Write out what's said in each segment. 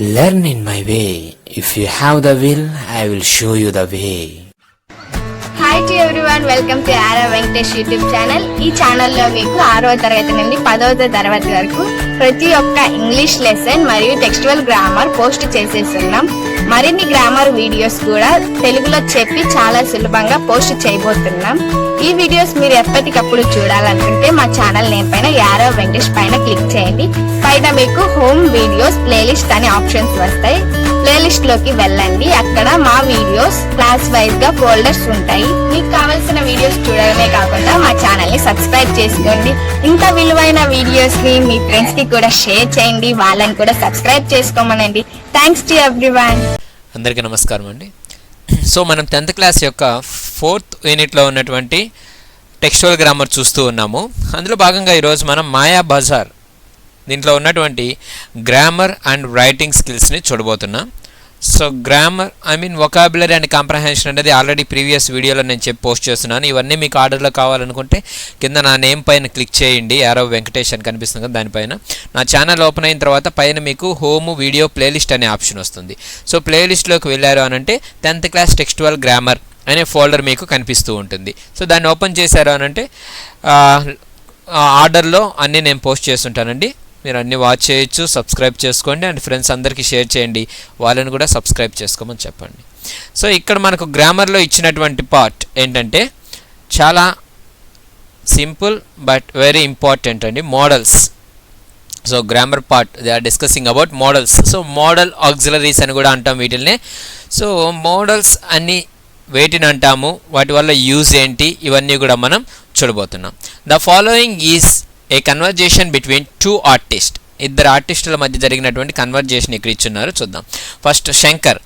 Learn in my way. If you have the will, I will show you the way. Hi to everyone, welcome to RR Venkatesh YouTube channel. ఈ ఛానల్లో మీకు 6వ తరగతి నుండి 10వ తరగతి వరకు ప్రతి ఒక్క ఇంగ్లీష్ లెసన్ మరియు టెక్స్టువల్ గ్రామర్ పోస్ట్ చేసేస్తున్నాం. మరిన్ని గ్రామర్ వీడియోస్ కూడా తెలుగులో చెప్పి చాలా సులభంగా పోస్ట్ చేయబోతున్నాం. ఈ వీడియోస్ మీరు ఎప్పటికప్పుడు చూడాలనుకుంటే మా ఛానల్ నేమ్ పైన ఆర్ఆర్ వెంకటేష్ పైన క్లిక్ చేయండి. పైన మీకు హోమ్ వీడియోస్ ప్లేలిస్ట్ అనే ఆప్షన్స్ వస్తాయి. ప్లేలిస్ట్ లోకి వెళ్ళండి. అక్కడ మా వీడియోస్ క్లాస్ వైజ్ గా ఫోల్డర్స్ ఉంటాయి. మీకు కావాల్సిన వీడియోస్ చూడడమే కాకుండా మా ఛానల్ ని సబ్స్క్రైబ్ చేసుకోండి. ఇంత విలువైన వీడియోస్ ని మీ ఫ్రెండ్స్ కి కూడా షేర్ చేయండి. వాళ్ళని కూడా సబ్స్క్రైబ్ చేసుకోమనండి. Thanks to everyone. అందరికీ నమస్కారం అండి. సో మనం 10th క్లాస్ యొక్క 4th యూనిట్లో ఉన్నటువంటి టెక్స్టువల్ గ్రామర్ చూస్తూ ఉన్నాము. అందులో భాగంగా ఈరోజు మనం మాయా బజార్ దీంట్లో ఉన్నటువంటి గ్రామర్ అండ్ రైటింగ్ స్కిల్స్ని చూడబోతున్నాం. So grammar vocabulary and comprehension అనేది ఆల్రెడీ ప్రీవియస్ వీడియోలో నేను చెప్పి పోస్ట్ చేస్తున్నాను. ఇవన్నీ మీకు ఆర్డర్లో కావాలనుకుంటే కింద నా నేమ్ పైన క్లిక్ చేయండి. ఆర్ఆర్ వెంకటేష్ అని కనిపిస్తుంది కదా, దానిపైన నా ఛానల్ ఓపెన్ అయిన తర్వాత పైన మీకు హోమ్ వీడియో ప్లేలిస్ట్ అనే ఆప్షన్ వస్తుంది. సో ప్లేలిస్ట్లోకి వెళ్ళారు అని అంటే 10th క్లాస్ టెక్స్టువల్ గ్రామర్ అనే ఫోల్డర్ మీకు కనిపిస్తూ ఉంటుంది. సో దాన్ని ఓపెన్ చేశారు అని అంటే ఆర్డర్లో అన్నీ నేను పోస్ట్ చేస్తుంటానండి. మీరు అన్నీ వాచ్ చేయొచ్చు. సబ్స్క్రైబ్ చేసుకోండి అండ్ ఫ్రెండ్స్ అందరికీ షేర్ చేయండి. వాళ్ళని కూడా సబ్స్క్రైబ్ చేసుకోమని చెప్పండి. సో ఇక్కడ మనకు గ్రామర్లో ఇచ్చినటువంటి పార్ట్ ఏంటంటే చాలా సింపుల్ బట్ వెరీ ఇంపార్టెంట్ అండి, models. So grammar part they are discussing about models. So model auxiliaries అని కూడా అంటాం వీటిల్ని. సో మోడల్స్ అన్ని వేటిని అంటాము, వాటి వల్ల యూజ్ ఏంటి, ఇవన్నీ కూడా మనం చూడబోతున్నాం. The following is a conversation between 2 artist. ఇద్దరు ఆర్టిస్టుల మధ్య జరిగినటువంటి కన్వర్జేషన్ ఇక్కడ ఇచ్చున్నారు, చూద్దాం. First Shankar,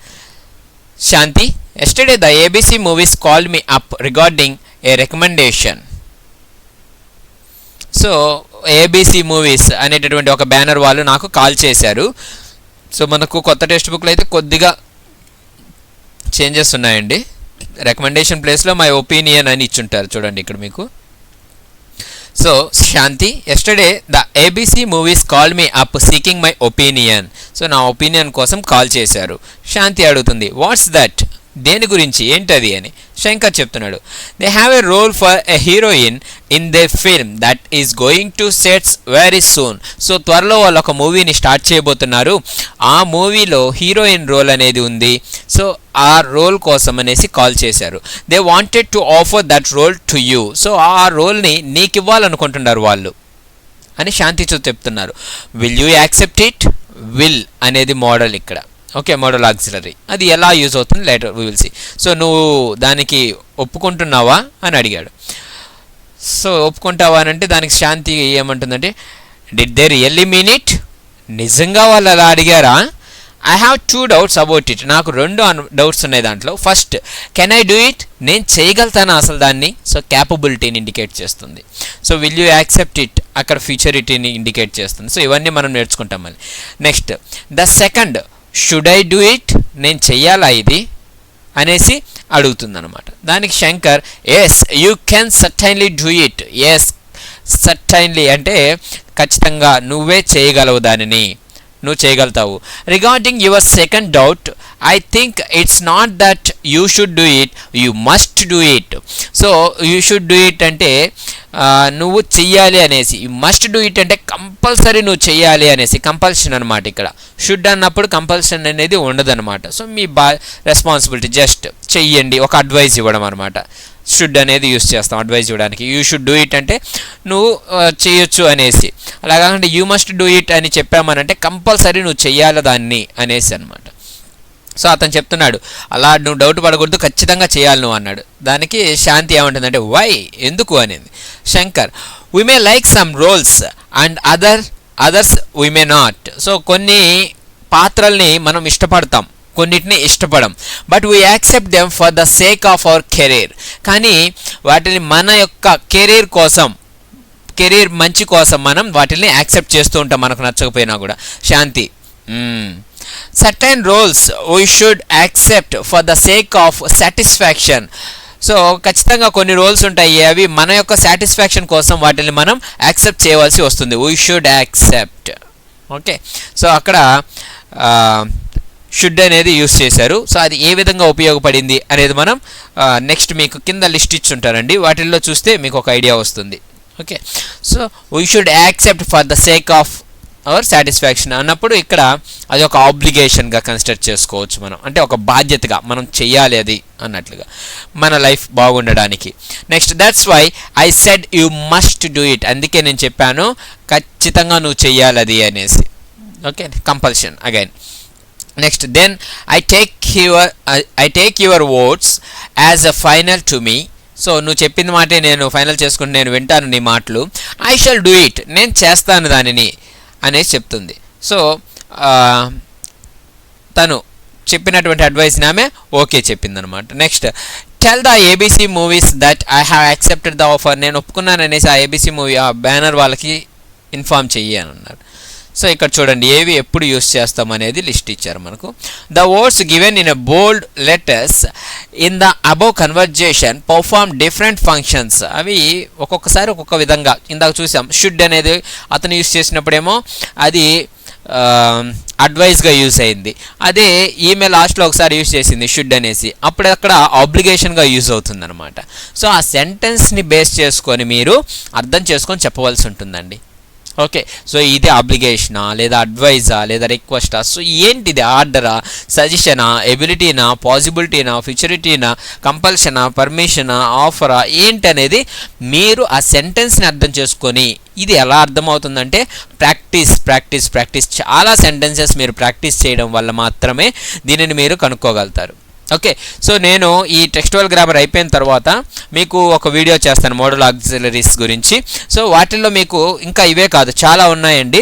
Shanti, yesterday the ABC movies called me up regarding a recommendation. So ABC movies అనేటటువంటి ఒక బ్యానర్ వాళ్ళు నాకు కాల్ చేశారు. సో మనకు కొత్త టెక్స్ట్ బుక్లో అయితే కొద్దిగా చేంజెస్ ఉన్నాయండి. రికమెండేషన్ ప్లేస్లో మై ఒపీనియన్ అని ఇచ్చుంటారు, చూడండి ఇక్కడ మీకు. So Shanti, yesterday the ABC movies call me up seeking my opinion. So నా ఒపీనియన్ కోసం కాల్ చేశారు. శాంతి అడుగుతుంది, వాట్స్ దట్, దేని గురించి, ఏంటది అని. శంకర్ చెప్తున్నాడు, they have a role for a heroine in the film that is going to sets very soon. So త్వరలో వాళ్ళు ఒక మూవీని స్టార్ట్ చేయబోతున్నారు. ఆ మూవీలో హీరోయిన్ రోల్ అనేది ఉంది. సో ఆ రోల్ కోసం అనేసి కాల్ చేశారు. They wanted to offer that role to you. So ఆ రోల్ని నీకు ఇవ్వాలనుకుంటున్నారు వాళ్ళు అని శాంతితో చెప్తున్నారు. Will you accept it. Will అనేది మోడల్ ఇక్కడ. Okay, model auxiliary. అది ఎలా యూజ్ అవుతుంది later we will see. So నువ్వు దానికి ఒప్పుకుంటున్నావా అని అడిగాడు. సో ఒప్పుకుంటావా అని అంటే దానికి శాంతి ఏమంటుందంటే, did they really mean it. నిజంగా వాళ్ళు అలా అడిగారా. I have 2 doubts about it. నాకు 2 డౌట్స్ ఉన్నాయి దాంట్లో. First, can I do it, నేను చేయగలుగుతాను అసలు దాన్ని. సో క్యాపబిలిటీని ఇండికేట్ చేస్తుంది. So will you accept it, అక్కడ ఫ్యూచరిటీని ఇండికేట్ చేస్తుంది. సో ఇవన్నీ మనం నేర్చుకుంటాం మళ్ళీ. Next, the second, should I do it, నేను చెయ్యాలా ఇది అనేసి అడుగుతుందన్నమాట. దానికి Shankar, yes you can certainly do it. Yes certainly అంటే ఖచ్చితంగా నువ్వే చేయగలవు, దానిని నువ్వు చేయగలుగుతావు. Regarding your second doubt, I think it's not that you should do it, you must do it. So you should do it అంటే నువ్వు చెయ్యాలి అనేసి, యూ మస్ట్ డూ ఇట్ అంటే కంపల్సరీ నువ్వు చెయ్యాలి అనేసి, కంపల్షన్ అనమాట. ఇక్కడ షుడ్ అన్నప్పుడు కంపల్షన్ అనేది ఉండదన్నమాట. సో మీ రెస్పాన్సిబిలిటీ, జస్ట్ చెయ్యండి, ఒక అడ్వైజ్ ఇవ్వడం అనమాట. షుడ్ అనేది యూస్ చేస్తాం అడ్వైజ్ ఇవ్వడానికి. యూ షుడ్ డూ ఇట్ అంటే నువ్వు చేయొచ్చు అనేసి. అలా కాకుండా యూ మస్ట్ డూ ఇట్ అని చెప్పామనంటే కంపల్సరీ నువ్వు చెయ్యాలి దాన్ని అనేసి అనమాట. సో అతను చెప్తున్నాడు, అలా నువ్వు డౌట్ పడకూడదు, ఖచ్చితంగా చేయాలి నువ్వు అన్నాడు. దానికి శాంతి ఏమంటుందంటే, వై, ఎందుకు అనేది. Shankar, we may like some roles and others we may not. So కొన్ని పాత్రల్ని మనం ఇష్టపడతాం, కొన్నిటిని ఇష్టపడం. But we accept them for the sake of our career. కానీ వాటిని మన యొక్క కెరీర్ కోసం, కెరీర్ మంచి కోసం మనం వాటిని యాక్సెప్ట్ చేస్తూ ఉంటాం, మనకు నచ్చకపోయినా కూడా. Shanti, certain roles we should accept for the sake of satisfaction. So ఖచ్చితంగా కొన్ని రోల్స్ ఉంటాయి, అవి మన యొక్క సాటిస్ఫాక్షన్ కోసం వాటిని మనం యాక్సెప్ట్ చేయవలసి వస్తుంది. We should accept. Okay, so అక్కడ షుడ్ అనేది యూస్ చేశారు. సో అది ఏ విధంగా ఉపయోగపడింది అనేది మనం నెక్స్ట్ మీకు కింద లిస్ట్ ఇచ్చుంటారండి, వాటిల్లో చూస్తే మీకు ఒక ఐడియా వస్తుంది. Okay, so we should accept for the sake of hour satisfaction అన్నప్పుడు ఇక్కడ అది ఒక ఆబ్లిగేషన్గా కన్సిడర్ చేసుకోవచ్చు మనం, అంటే ఒక బాధ్యతగా మనం చెయ్యాలి అది అన్నట్లుగా మన లైఫ్ బాగుండడానికి. Next that's why I said you must do it, అందుకే నేను చెప్పాను ఖచ్చితంగా నువ్వు చెయ్యాలి అది అనేసి. Okay, compulsion again. Next then I take your words as a final to me, so నువ్వు చెప్పిన మాటే నేను ఫైనల్ చేసుకుని నేను వింటాను నీ మాటలు. ఐ షల్ డూ ఇట్, నేను చేస్తాను దానిని అనేసి చెప్తుంది. సో తను చెప్పినటువంటి అడ్వైస్ని ఆమె ఓకే చెప్పిందనమాట. Next tell the ABC movies that I have accepted the offer, నేను ఒప్పుకున్నాను అనేసి ఆ ఏబీసీ మూవీ ఆ బ్యానర్ వాళ్ళకి ఇన్ఫార్మ్ చెయ్యి అని అన్నారు. సో ఇక్కడ చూడండి ఏవి ఎప్పుడు యూస్ చేస్తాం అనేది లిస్ట్ ఇచ్చారు మనకు. The words given in a bold letters in the above conversation perform different functions, అవి ఒక్కొక్కసారి ఒక్కొక్క విధంగా. ఇందాక చూసాం షుడ్ అనేది అతను యూస్ చేసినప్పుడేమో అది అడ్వైజ్గా యూస్ అయింది, అదే ఈమె లాస్ట్లో ఒకసారి యూస్ చేసింది షుడ్ అనేసి, అప్పుడు అక్కడ ఆబ్లిగేషన్గా యూజ్ అవుతుంది అనమాట. సో ఆ సెంటెన్స్ని బేస్ చేసుకొని మీరు అర్థం చేసుకొని చెప్పవలసి ఉంటుందండి. ఓకే, సో ఇది అబ్లిగేషనా లేదా అడ్వైజా లేదా రిక్వెస్టా, సో ఏంటిది ఆర్డరా, సజెషనా, ఎబిలిటీనా, పాసిబిలిటీనా, ఫ్యూచరిటీనా, కంపల్షనా, పర్మిషనా, ఆఫరా ఏంటి అనేది మీరు ఆ సెంటెన్స్ని అర్థం చేసుకొని, ఇది ఎలా అర్థమవుతుందంటే ప్రాక్టీస్ చాలా సెంటెన్సెస్ మీరు ప్రాక్టీస్ చేయడం వల్ల మాత్రమే దీనిని మీరు కనుక్కోగలుగుతారు. ఓకే, సో నేను ఈ టెక్స్చువల్ గ్రామర్ అయిపోయిన తర్వాత మీకు ఒక వీడియో చేస్తాను మోడల్ ఆక్సిలరీస్ గురించి. సో వాటిల్లో మీకు ఇంకా ఇవే కాదు చాలా ఉన్నాయండి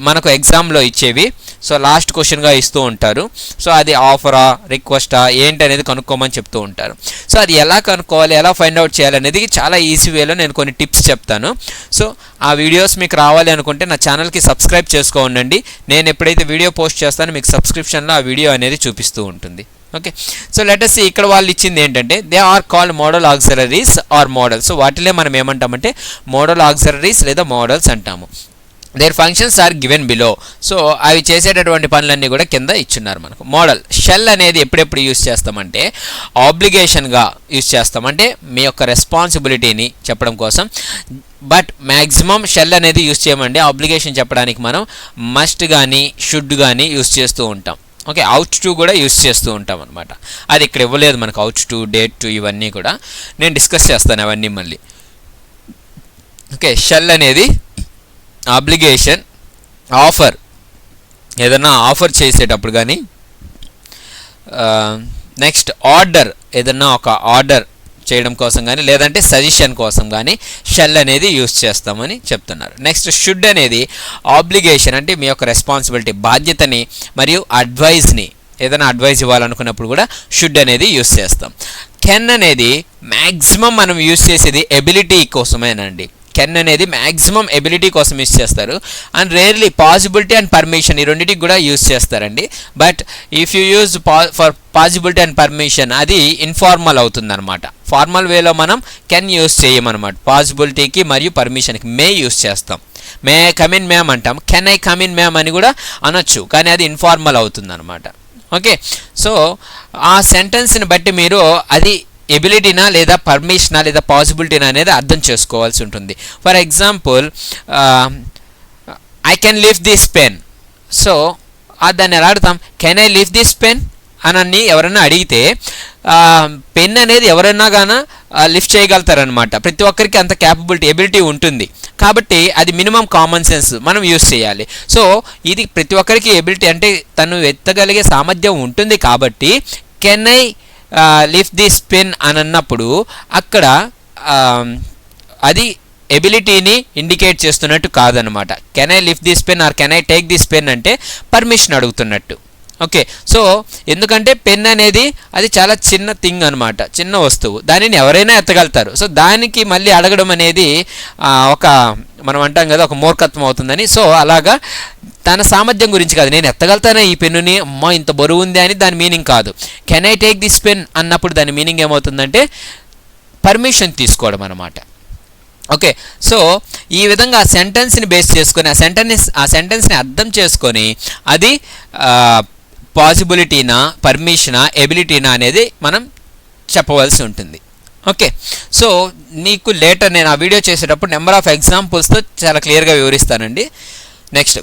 మనకు ఎగ్జామ్లో ఇచ్చేవి. సో లాస్ట్ క్వశ్చన్గా ఇస్తూ ఉంటారు. సో అది ఆఫరా రిక్వెస్టా ఏంటి అనేది కనుక్కోమని చెప్తూ ఉంటారు. సో అది ఎలా కనుక్కోవాలి, ఎలా ఫైండ్ అవుట్ చేయాలి అనేది చాలా ఈజీ వేలో నేను కొన్ని టిప్స్ చెప్తాను. సో ఆ వీడియోస్ మీకు రావాలి అనుకుంటే నా ఛానల్కి సబ్స్క్రైబ్ చేసుకోండి. నేను ఎప్పుడైతే వీడియో పోస్ట్ చేస్తానో మీకు సబ్స్క్రిప్షన్లో ఆ వీడియో అనేది చూపిస్తూ ఉంటుంది. Okay, so let us see ఇక్కడ వాళ్ళు ఇచ్చింది ఏంటంటే they are called model auxiliaries or models. So వాటిలో మనం ఏమంటామంటే మోడల్ ఆక్సిలరీస్ లేదా మోడల్స్ అంటాము. Their functions are given below, so అవి చేసేటటువంటి పనులన్నీ కూడా కింద ఇచ్చున్నారు మనకు. మోడల్ షెల్ అనేది ఎప్పుడెప్పుడు యూస్ చేస్తామంటే ఆబ్లిగేషన్గా యూస్ చేస్తామంటే మీ యొక్క రెస్పాన్సిబిలిటీని చెప్పడం కోసం. బట్ మ్యాక్సిమం షెల్ అనేది యూస్ చేయమండి, ఆబ్లిగేషన్ చెప్పడానికి మనం మస్ట్ కానీ షుడ్ కానీ యూస్ చేస్తూ ఉంటాం. ఓకే, అవుట్ టు కూడా యూస్ చేస్తూ ఉంటాం అనమాట. అది ఇక్కడ ఇవ్వలేదు మనకు అవుట్ టు, డేట్ టు, ఇవన్నీ కూడా నేను డిస్కస్ చేస్తాను అవన్నీ మళ్ళీ. ఓకే, షెల్ అనేది ఆబ్లిగేషన్, ఆఫర్ ఏదన్నా ఆఫర్ చేసేటప్పుడు కానీ, నెక్స్ట్ ఆర్డర్ ఏదన్నా ఒక ఆర్డర్ చేయడం కోసం కానీ లేదంటే సజెషన్ కోసం కానీ షెల్ అనేది యూస్ చేస్తామని చెప్తున్నారు. నెక్స్ట్ షుడ్ అనేది ఆబ్లిగేషన్ అంటే మీ యొక్క రెస్పాన్సిబిలిటీ బాధ్యతని మరియు అడ్వైజ్ని ఏదైనా అడ్వైజ్ ఇవ్వాలనుకున్నప్పుడు కూడా షుడ్ అనేది యూస్ చేస్తాం. కెన్ అనేది మ్యాక్సిమం మనం యూస్ చేసేది ఎబిలిటీ కోసమేనండి. కెన్ అనేది మ్యాక్సిమం ఎబిలిటీ కోసం యూస్ చేస్తారు. And rarely possibility and permission ఈ రెండింటికి కూడా యూస్ చేస్తారండి. But if you use for possibility and permission అది ఇన్ఫార్మల్ అవుతుంది అనమాట. ఫార్మల్ వేలో మనం కెన్ యూస్ చేయమన్నమాట. పాసిబిలిటీకి మరియు పర్మిషన్కి మే యూస్ చేస్తాం. మే కమ్ ఇన్ మ్యామ్ అంటాం, can I come in ma'am అని కూడా అనొచ్చు, కానీ అది ఇన్ఫార్మల్ అవుతుంది అనమాట. ఓకే, సో ఆ సెంటెన్స్ని బట్టి మీరు అది ఎబిలిటీనా లేదా పర్మిషనా లేదా పాసిబిలిటీనా అనేది అర్థం చేసుకోవాల్సి ఉంటుంది. For example I can lift this pen, so దాన్ని ఎలా అడుగుతాం, can I lift this pen అని ఎవరైనా అడిగితే పెన్ అనేది ఎవరైనా గానా లిఫ్ట్ చేయగలుగుతారనమాట. ప్రతి ఒక్కరికి అంత ఎబిలిటీ ఉంటుంది కాబట్టి అది మినిమం కామన్ సెన్స్ మనం యూస్ చేయాలి. సో ఇది ప్రతి ఒక్కరికి ఎబిలిటీ అంటే తను ఎత్తగలిగే సామర్థ్యం ఉంటుంది కాబట్టి can I lift this pen అని అన్నప్పుడు అక్కడ అది ఎబిలిటీని ఇండికేట్ చేస్తున్నట్టు కాదనమాట. Can I lift this pen or can I take this pen అంటే పర్మిషన్ అడుగుతున్నట్టు. ఓకే, సో ఎందుకంటే పెన్ అనేది అది చాలా చిన్న థింగ్ అనమాట, చిన్న వస్తువు, దానిని ఎవరైనా ఎత్తగలుగుతారు. సో దానికి మళ్ళీ అడగడం అనేది ఒక మనం అంటాం కదా ఒక మూర్ఖత్వం అవుతుందని. సో అలాగా తన సామర్థ్యం గురించి కాదు, నేను ఎత్తగలుగుతానే ఈ పెన్నుని, అమ్మా ఇంత బరువు ఉంది అని దాని మీనింగ్ కాదు. Can I take this pen అన్నప్పుడు దాని మీనింగ్ ఏమవుతుందంటే పర్మిషన్ తీసుకోవడం అనమాట. ఓకే, సో ఈ విధంగా సెంటెన్స్ని బేస్ చేసుకొని ఆ సెంటెన్స్ని అర్థం చేసుకొని అది పాసిబిలిటీనా, పర్మిషనా, ఎబిలిటీనా అనేది మనం చెప్పవలసి ఉంటుంది. ఓకే, సో నీకు లేటర్ నేను ఆ వీడియో చేసేటప్పుడు నెంబర్ ఆఫ్ ఎగ్జాంపుల్స్తో చాలా క్లియర్గా వివరిస్తానండి. నెక్స్ట్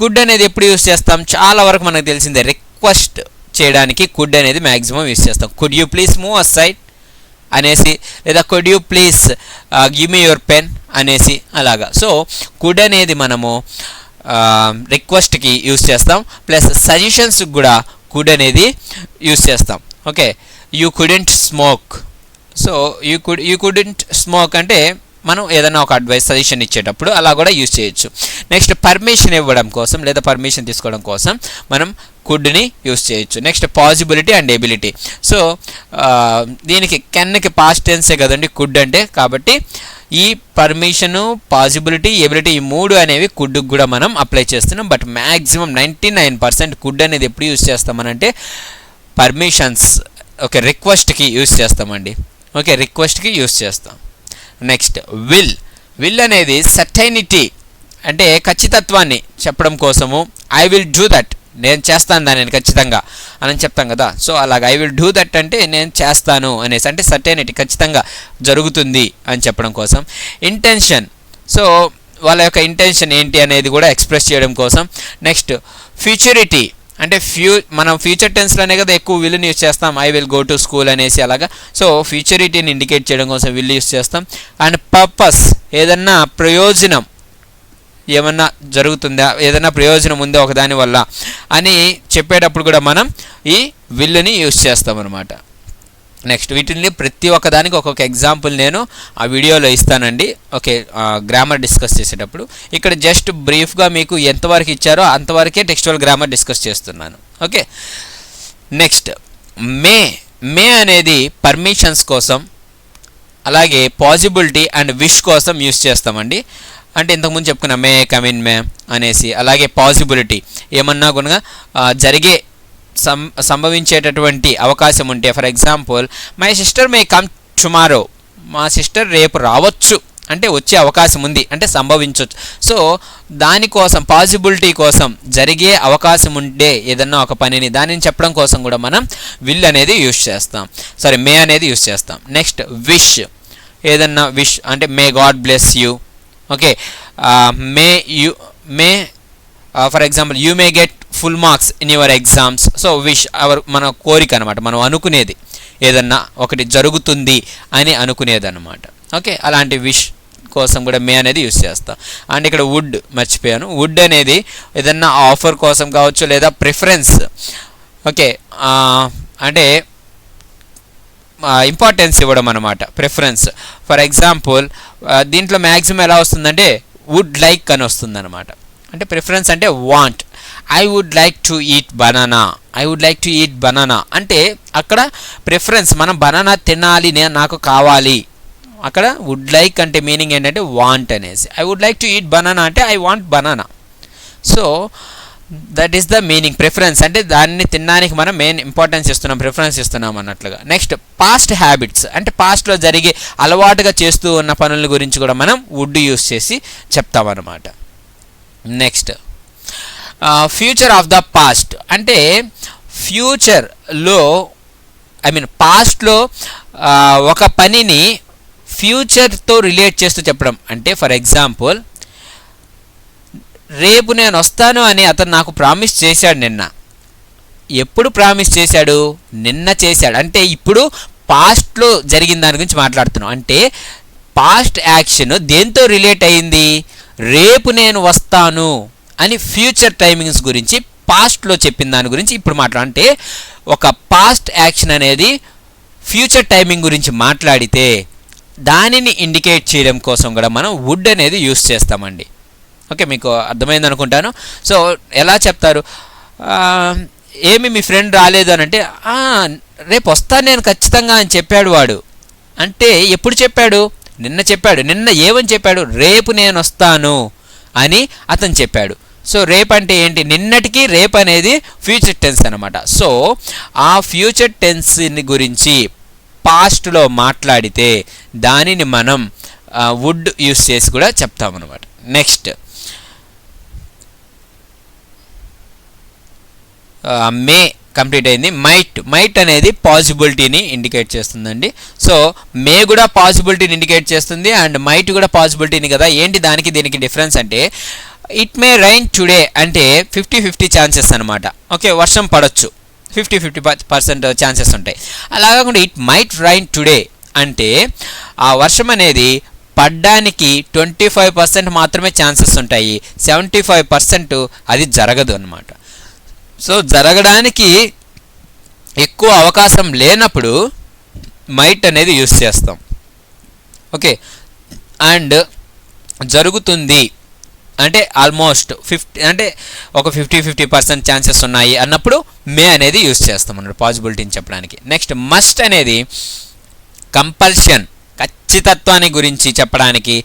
కుడ్ అనేది ఎప్పుడు యూస్ చేస్తాం? చాలా వరకు మనకు తెలిసిందే, రిక్వెస్ట్ చేయడానికి కుడ్ అనేది మ్యాక్సిమం యూస్ చేస్తాం. Could you please move aside అనేసి, లేదా could you please give me your pen అనేసి అలాగా. సో కుడ్ అనేది మనము రిక్వెస్ట్కి యూస్ చేస్తాం, ప్లస్ సజెషన్స్కి కూడా కుడ్ అనేది యూస్ చేస్తాం. Okay, you couldn't smoke, so you couldn't smoke అంటే మనం ఏదైనా ఒక అడ్వైస్, సజెషన్ ఇచ్చేటప్పుడు అలా కూడా యూజ్ చేయొచ్చు. నెక్స్ట్ పర్మిషన్ ఇవ్వడం కోసం లేదా పర్మిషన్ తీసుకోవడం కోసం మనం కుడ్ని యూజ్ చేయొచ్చు. Next possibility and ability. So దీనికి కెన్కి పాస్ట్ టెన్సే కదండి కుడ్ అంటే, కాబట్టి ఈ పర్మిషను, పాసిబిలిటీ, ఎబిలిటీ ఈ మూడు అనేవి కుడ్కి కూడా మనం అప్లై చేస్తున్నాం. బట్ మ్యాక్సిమం 99% కుడ్ అనేది ఎప్పుడు యూజ్ చేస్తామనంటే పర్మిషన్స్, ఓకే, రిక్వెస్ట్కి యూజ్ చేస్తామండి. ఓకే, రిక్వెస్ట్కి యూజ్ చేస్తాం. నెక్స్ట్ విల్ అనేది సర్టైనిటీ అంటే ఖచ్చితత్వాన్ని చెప్పడం కోసము ఐ విల్ డూ దట్, నేను చేస్తాను దాన్ని ఖచ్చితంగా అని చెప్తాం కదా. సో అలాగే ఐ విల్ డూ దట్ అంటే నేను చేస్తాను అనేసి, అంటే సర్టైనిటీ, ఖచ్చితంగా జరుగుతుంది అని చెప్పడం కోసం. ఇంటెన్షన్, సో వాళ్ళ యొక్క ఇంటెన్షన్ ఏంటి అనేది కూడా ఎక్స్ప్రెస్ చేయడం కోసం. నెక్స్ట్ ఫ్యూచరిటీ అంటే మనం ఫ్యూచర్ టెన్స్లోనే కదా ఎక్కువ విల్ని యూస్ చేస్తాం, I will go to school అనేసి అలాగా. సో ఫ్యూచరిటీని ఇండికేట్ చేయడం కోసం విల్ యూస్ చేస్తాం. అండ్ పర్పస్, ఏదన్నా ప్రయోజనం, ఏమన్నా జరుగుతుందా, ఏదైనా ప్రయోజనం ఉందా ఒకదాని వల్ల అని చెప్పేటప్పుడు కూడా మనం ఈ విల్ని యూస్ చేస్తాం అనమాట. నెక్స్ట్ వీటిని ప్రతి ఒక్కదానికి ఒక్కొక్క ఎగ్జాంపుల్ నేను ఆ వీడియోలో ఇస్తానండి. ఓకే, గ్రామర్ డిస్కస్ చేసేటప్పుడు ఇక్కడ జస్ట్ బ్రీఫ్గా మీకు ఎంతవరకు ఇచ్చారో అంతవరకే టెక్స్చువల్ గ్రామర్ డిస్కస్ చేస్తున్నాను. ఓకే, నెక్స్ట్ మే అనేది పర్మిషన్స్ కోసం, అలాగే పాసిబిలిటీ అండ్ విష్ కోసం యూస్ చేస్తామండి. అంటే ఇంతకుముందు చెప్పుకున్న మే కమ్ ఇన్ మే అనేసి, అలాగే పాసిబిలిటీ ఏమన్నా కూడా జరిగే సంభవించేటటువంటి అవకాశం ఉంటే, for example my sister may come tomorrow, మా సిస్టర్ రేపు రావచ్చు అంటే వచ్చే అవకాశం ఉంది అంటే సంభవించవచ్చు. సో దానికోసం పాసిబిలిటీ కోసం, జరిగే అవకాశం ఉంటే ఏదన్నా ఒక పనిని, దానిని చెప్పడం కోసం కూడా మనం విల్ అనేది యూస్ చేస్తాం, సారీ మే అనేది యూస్ చేస్తాం. నెక్స్ట్ విష్, ఏదన్నా విష్ అంటే may God bless you. Okay, May for example you may get full marks in your exams. So wish మన కోరిక అనమాట, మనం అనుకునేది, ఏదన్నా ఒకటి జరుగుతుంది అని అనుకునేది అనమాట. ఓకే, అలాంటి విష్ కోసం కూడా మే అనేది యూస్ చేస్తాం. అండ్ ఇక్కడ వుడ్ మర్చిపోయాను, వుడ్ అనేది ఏదన్నా ఆఫర్ కోసం కావచ్చు లేదా ప్రిఫరెన్స్. ఓకే, అంటే ఇంపార్టెన్స్ ఇవ్వడం అనమాట, ప్రిఫరెన్స్. ఫర్ ఎగ్జాంపుల్ దీంట్లో మ్యాక్సిమం ఎలా వస్తుందంటే వుడ్ లైక్ అని వస్తుంది అనమాట. అంటే ప్రిఫరెన్స్ అంటే want, I would like to eat banana, I would like to eat banana అంటే అక్కడ ప్రిఫరెన్స్, మనం బనానా తినాలి, నాకు కావాలి. అక్కడ వుడ్ లైక్ అంటే మీనింగ్ ఏంటంటే వాంట్ అనేసి, I would like to eat banana అంటే I want banana. So that is the meaning. Preference అంటే దాన్ని తినడానికి మనం మెయిన్ ఇంపార్టెన్స్ ఇస్తున్నాం, ప్రిఫరెన్స్ ఇస్తున్నాం అన్నట్లుగా. నెక్స్ట్ పాస్ట్ హ్యాబిట్స్ అంటే పాస్ట్లో జరిగే అలవాటుగా చేస్తూ ఉన్న పనుల గురించి కూడా మనం వుడ్ యూస్ చేసి చెప్తామన్నమాట. Next future of the past అంటే ఫ్యూచర్లో, ఐ మీన్ పాస్ట్లో ఒక పనిని ఫ్యూచర్తో రిలేట్ చేస్తూ చెప్పడం. అంటే ఫర్ ఎగ్జాంపుల్ రేపు నేను వస్తాను అని అతను నాకు ప్రామిస్ చేశాడు నిన్న. ఎప్పుడు ప్రామిస్ చేశాడు? నిన్న చేశాడు. అంటే ఇప్పుడు పాస్ట్లో జరిగిన దాని గురించి మాట్లాడుతున్నాం. అంటే పాస్ట్ యాక్షన్ దేంతో రిలేట్ అయింది? రేపు నేను వస్తాను అని ఫ్యూచర్ టైమింగ్స్ గురించి, పాస్ట్లో చెప్పిన దాని గురించి ఇప్పుడు అంటే ఒక పాస్ట్ యాక్షన్ అనేది ఫ్యూచర్ టైమింగ్ గురించి మాట్లాడితే దానిని ఇండికేట్ చేయడం కోసం కూడా మనం వుడ్ అనేది యూస్ చేస్తామండి. ఓకే, మీకు అర్థమైంది అనుకుంటాను. సో ఎలా చెప్తారు? ఏమి మీ ఫ్రెండ్ రాలేదు అని అంటే రేపు వస్తాను నేను ఖచ్చితంగా అని చెప్పాడు వాడు. అంటే ఎప్పుడు చెప్పాడు? నిన్న చెప్పాడు. నిన్న ఏమని చెప్పాడు? రేపు నేను వస్తాను అని అతను చెప్పాడు. సో రేపు అంటే ఏంటి? నిన్నటికి రేపు అనేది ఫ్యూచర్ టెన్స్ అనమాట. సో ఆ ఫ్యూచర్ టెన్స్ని గురించి పాస్ట్లో మాట్లాడితే దానిని మనం వుడ్ యూస్ చేసి కూడా చెప్తామన్నమాట. నెక్స్ట్ మే కంప్లీట్ అయింది. మైట్ అనేది పాసిబిలిటీని ఇండికేట్ చేస్తుందండి. సో మే కూడా పాసిబిలిటీని ఇండికేట్ చేస్తుంది అండ్ మైట్ కూడా పాసిబిలిటీని కదా. ఏంటి దానికి దీనికి డిఫరెన్స్ అంటే ఇట్ మే రైన్ టుడే అంటే 50-50 ఛాన్సెస్ అనమాట. ఓకే, వర్షం పడవచ్చు, 50-50% ఛాన్సెస్ ఉంటాయి. అలా కాకుండా ఇట్ మైట్ రైన్ టుడే అంటే ఆ వర్షం అనేది పడ్డానికి 25% మాత్రమే ఛాన్సెస్ ఉంటాయి, 75% అది జరగదు అన్నమాట. సో జరగడానికి ఎక్కువ అవకాశం లేనప్పుడు మైట్ అనేది యూస్ చేస్తాం. ఓకే, అండ్ జరుగుతుంది అంటే ఆల్మోస్ట్ 50 అంటే ఒక 50-50% ఛాన్సెస్ ఉన్నాయి అన్నప్పుడు మే అనేది యూస్ చేస్తాం అన్నమాట పాసిబిలిటీని చెప్పడానికి. నెక్స్ట్ మస్ట్ అనేది కంపల్షన్, ఖచ్చితత్వాన్ని గురించి చెప్పడానికి.